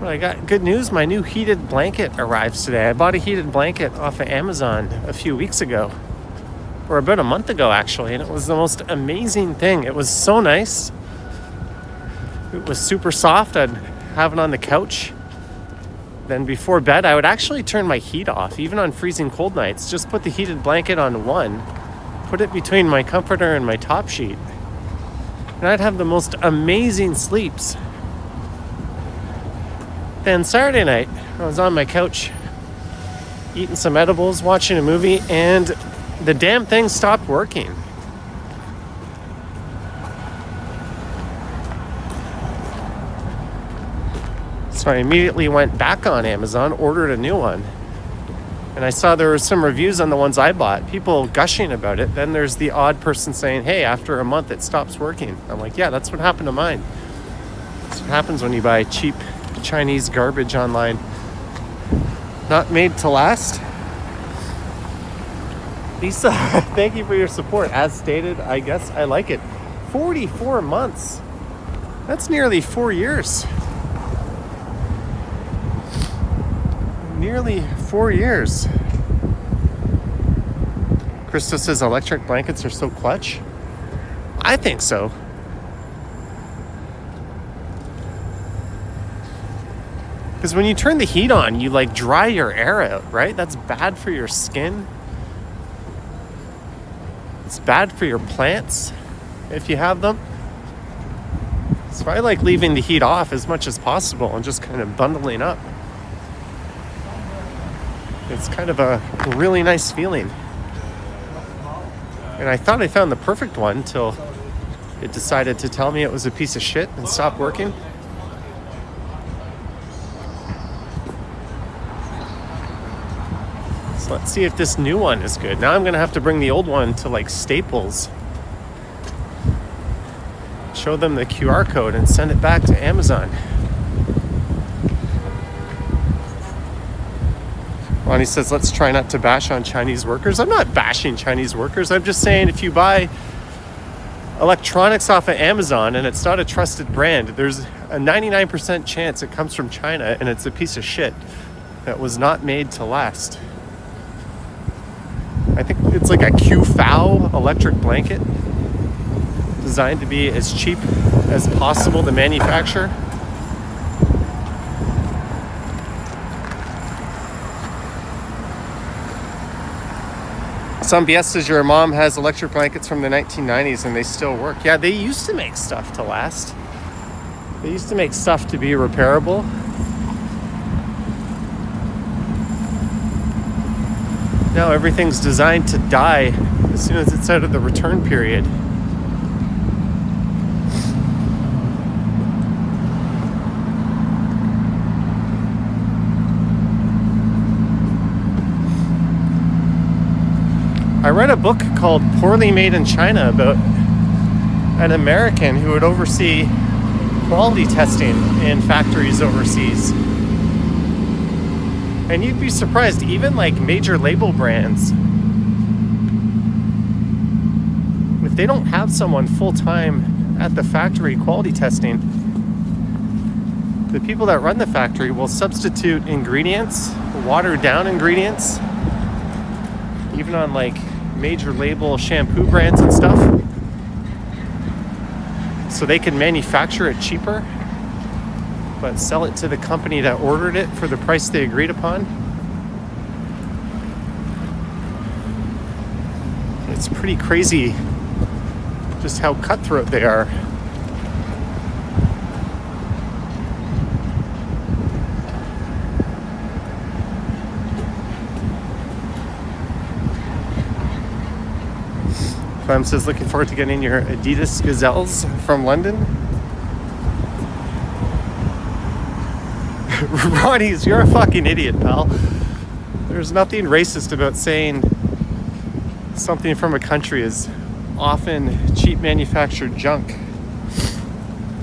Well, I got good news. My new heated blanket arrives today. I bought a heated blanket off of Amazon a few weeks ago. Or about a month ago, actually, and it was the most amazing thing. It was so nice. It was super soft. I'd have it on the couch. Then before bed, I would actually turn my heat off, even on freezing cold nights. Just put the heated blanket on one, put it between my comforter and my top sheet, and I'd have the most amazing sleeps. Then Saturday night, I was on my couch, eating some edibles, watching a movie, and the damn thing stopped working. So I immediately went back on Amazon, ordered a new one. And I saw there were some reviews on the ones I bought, people gushing about it. Then there's the odd person saying, hey, after a month it stops working. I'm like, yeah, that's what happened to mine. That's what happens when you buy cheap Chinese garbage online. Not made to last. Lisa, thank you for your support. As stated, I guess I like it. 44 months. That's nearly 4 years. Nearly 4 years. Krista says electric blankets are so clutch. I think so. Because when you turn the heat on, you like dry your air out, right? That's bad for your skin. It's bad for your plants if you have them. So I like leaving the heat off as much as possible and just kind of bundling up. It's kind of a really nice feeling. And I thought I found the perfect one till it decided to tell me it was a piece of shit and stopped working. So let's see if this new one is good. Now I'm going to have to bring the old one to like Staples. show them the QR code and send it back to Amazon. Ronnie says, let's try not to bash on Chinese workers. I'm not bashing Chinese workers. I'm just saying if you buy electronics off of Amazon and it's not a trusted brand, there's a 99% chance it comes from China and it's a piece of shit that was not made to last. I think it's like a Q-Fow electric blanket designed to be as cheap as possible to manufacture. Some BS says your mom has electric blankets from the 1990s and they still work. Yeah, they used to make stuff to last. They used to make stuff to be repairable. Now everything's designed to die as soon as it's out of the return period. I read a book called Poorly Made in China about an American who would oversee quality testing in factories overseas. And you'd be surprised, even like major label brands, if they don't have someone full-time at the factory quality testing, the people that run the factory will substitute ingredients, watered down ingredients, even on like major label shampoo brands and stuff, so they can manufacture it cheaper but sell it to the company that ordered it for the price they agreed upon. It's pretty crazy just how cutthroat they are. Clem says, looking forward to getting your Adidas Gazelles from London. Ronnie's, you're a fucking idiot, pal. There's nothing racist about saying something from a country is often cheap manufactured junk.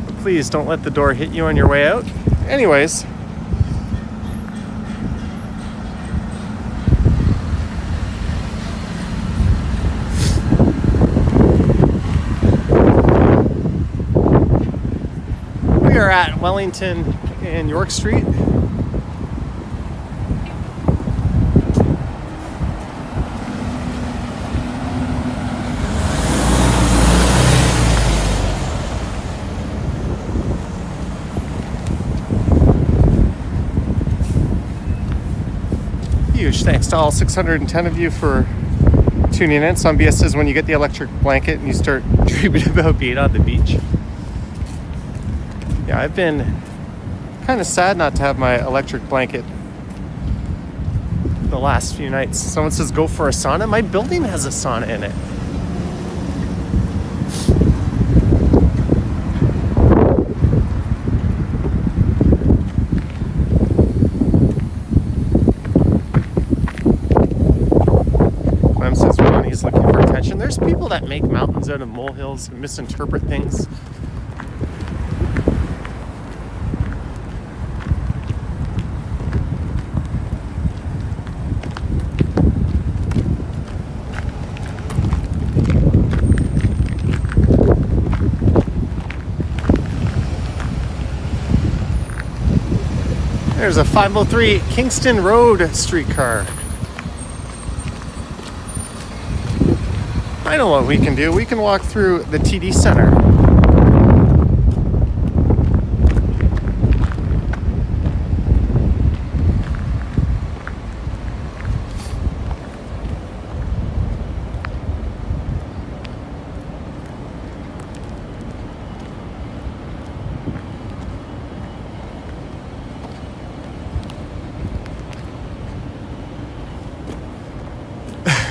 But please don't let the door hit you on your way out. Anyways, we are at Wellington and York Street. Huge thanks to all 610 of you for tuning in. Some BS says when you get the electric blanket and you start dreaming about being on the beach. Yeah, I've been kind of sad not to have my electric blanket the last few nights. Someone says go for a sauna. My building has a sauna in it. Clem says Ronnie's looking for attention. There's people that make mountains out of molehills and misinterpret things. There's a 503 Kingston Road streetcar. I know what we can do. We can walk through the TD Center.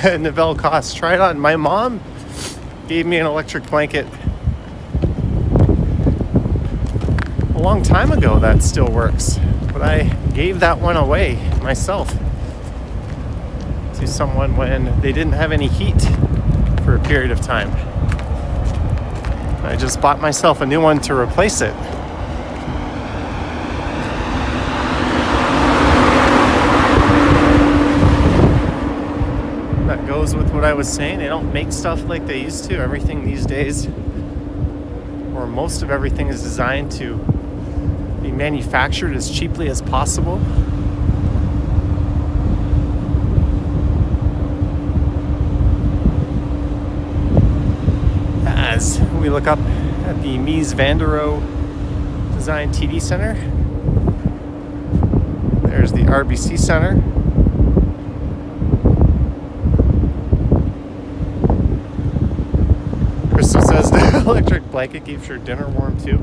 Novell Cost, try it on. My mom gave me an electric blanket a long time ago that still works, but I gave that one away myself to someone when they didn't have any heat for a period of time. I just bought myself a new one to replace it. That goes with what I was saying. They don't make stuff like they used to. Everything these days, or most of everything, is designed to be manufactured as cheaply as possible. As we look up at the Mies van der Rohe Design TD Center, there's the RBC Center. Crystal says the electric blanket keeps your dinner warm too.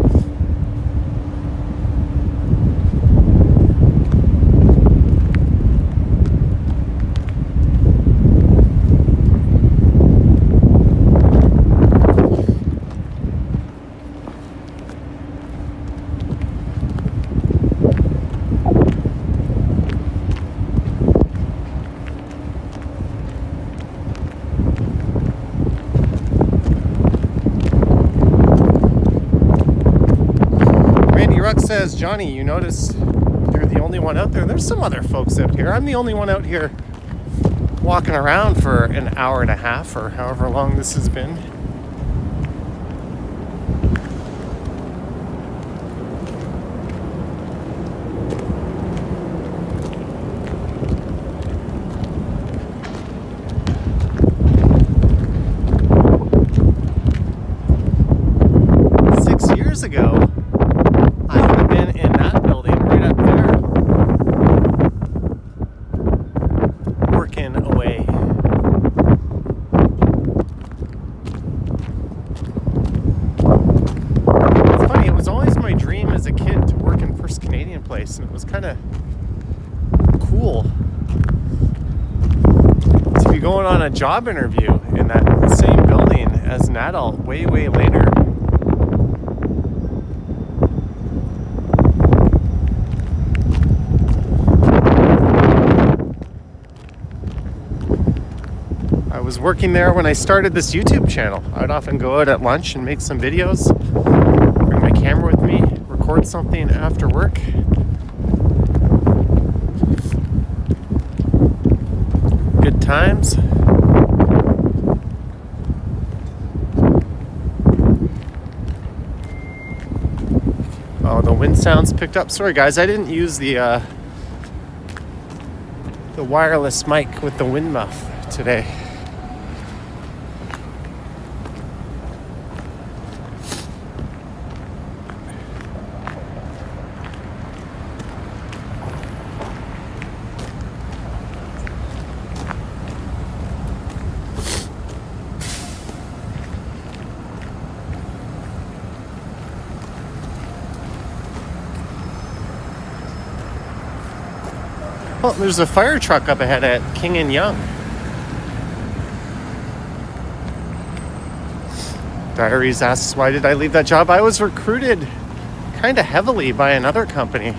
Says, Johnny, you notice you're the only one out there. There's some other folks out here. I'm the only one out here walking around for an hour and a half or however long this has been. Ago, I would have been in that building right up there, working away. It's funny, it was always my dream as a kid to work in First Canadian Place, and it was kind of cool to be going on a job interview in that same building as an adult way later. I was working there when I started this YouTube channel. I'd often go out at lunch and make some videos, bring my camera with me, record something after work. Good times. Oh, the wind sounds picked up. Sorry guys, I didn't use the wireless mic with the wind muff today. Oh, there's a fire truck up ahead at King and Yonge. Diaries asks, why did I leave that job? I was recruited kind of heavily by another company.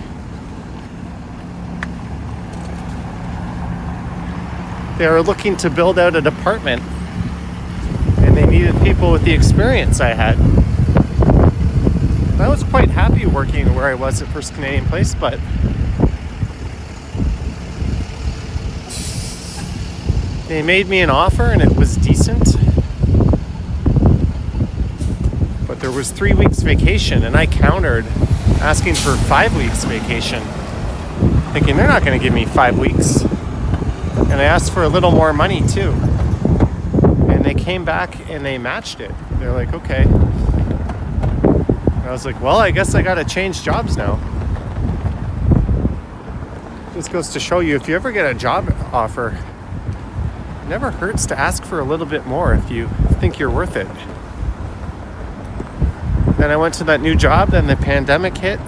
They were looking to build out a department, and they needed people with the experience I had. I was quite happy working where I was at First Canadian Place, but they made me an offer and it was decent, but there was 3 weeks vacation, and I countered asking for 5 weeks vacation, thinking they're not going to give me 5 weeks. And I asked for a little more money too, and they came back and they matched it. They're like, okay. And I was like, well, I guess I got to change jobs now. This goes to show you, if you ever get a job offer, never hurts to ask for a little bit more if you think you're worth it. Then I went to that new job, then the pandemic hit,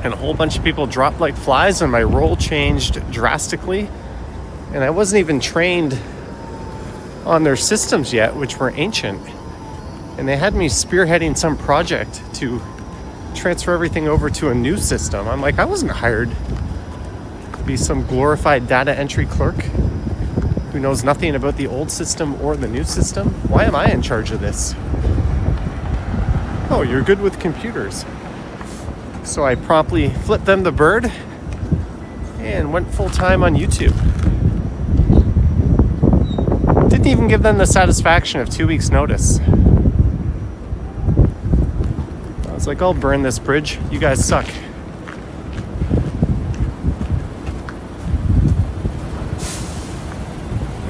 and a whole bunch of people dropped like flies, and my role changed drastically, and I wasn't even trained on their systems yet, which were ancient, and they had me spearheading some project to transfer everything over to a new system. I'm like, I wasn't hired be some glorified data entry clerk. who knows nothing about the old system or the new system. Why am I in charge of this? Oh, you're good with computers. So I promptly flipped them the bird and went full-time on YouTube. Didn't even give them the satisfaction of 2 weeks' notice. I was like, I'll burn this bridge. You guys suck.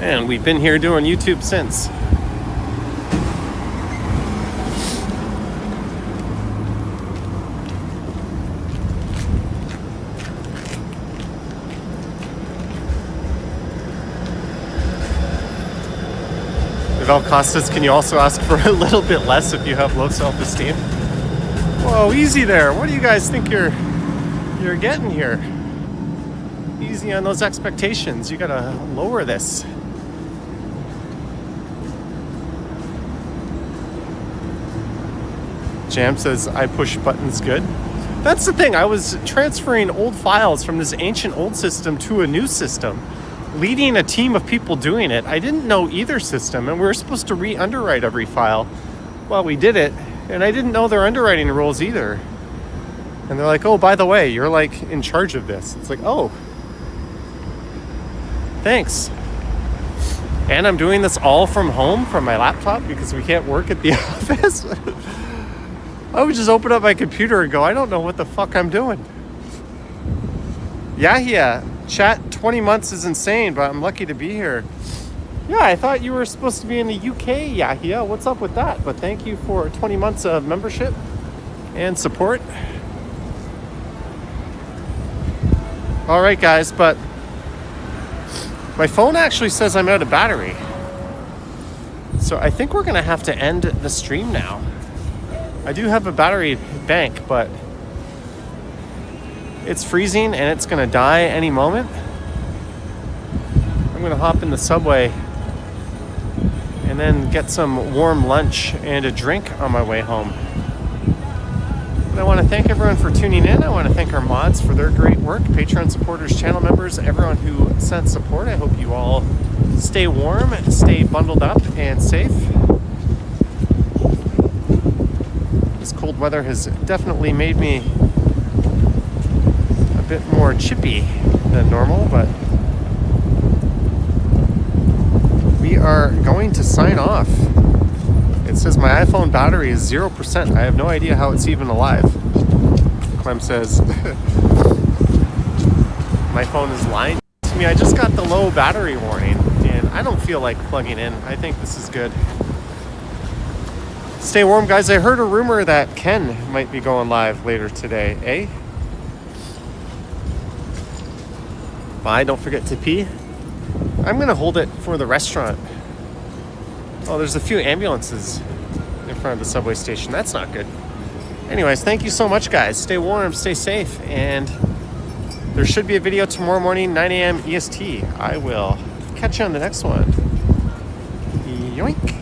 And we've been here doing YouTube since. Val Costas, can you also ask for a little bit less if you have low self-esteem? Whoa, easy there. What do you guys think you're getting here? Easy on those expectations. You gotta lower this. Jam says, I push buttons good. That's the thing. I was transferring old files from this ancient old system to a new system, leading a team of people doing it. I didn't know either system, and we were supposed to re-underwrite every file. Well, we did it, and I didn't know their underwriting rules either. And they're like, oh, by the way, you're like in charge of this. It's like, oh, thanks. And I'm doing this all from home, from my laptop, because we can't work at the office. I would just open up my computer and go, I don't know what the fuck I'm doing. Yeah. Chat, 20 months is insane, but I'm lucky to be here. Yeah, I thought you were supposed to be in the UK, Yahia. What's up with that? But thank you for 20 months of membership and support. All right, guys, but my phone actually says I'm out of battery. So I think we're going to have to end the stream now. I do have a battery bank, but it's freezing and it's going to die any moment. I'm going to hop in the subway and then get some warm lunch and a drink on my way home. And I want to thank everyone for tuning in. I want to thank our mods for their great work, Patreon supporters, channel members, everyone who sent support. I hope you all stay warm, stay bundled up and safe. This cold weather has definitely made me a bit more chippy than normal, but we are going to sign off. It says my iPhone battery is 0%. I have no idea how it's even alive. Clem says my phone is lying to me. I just got the low battery warning and I don't feel like plugging in. I think this is good. Stay warm, guys. I heard a rumor that Ken might be going live later today, eh? Bye, don't forget to pee. I'm gonna hold it for the restaurant. Oh, there's a few ambulances in front of the subway station. That's not good. Anyways, thank you so much, guys. Stay warm, stay safe, and there should be a video tomorrow morning, 9 a.m. EST. I will catch you on the next one. Yoink.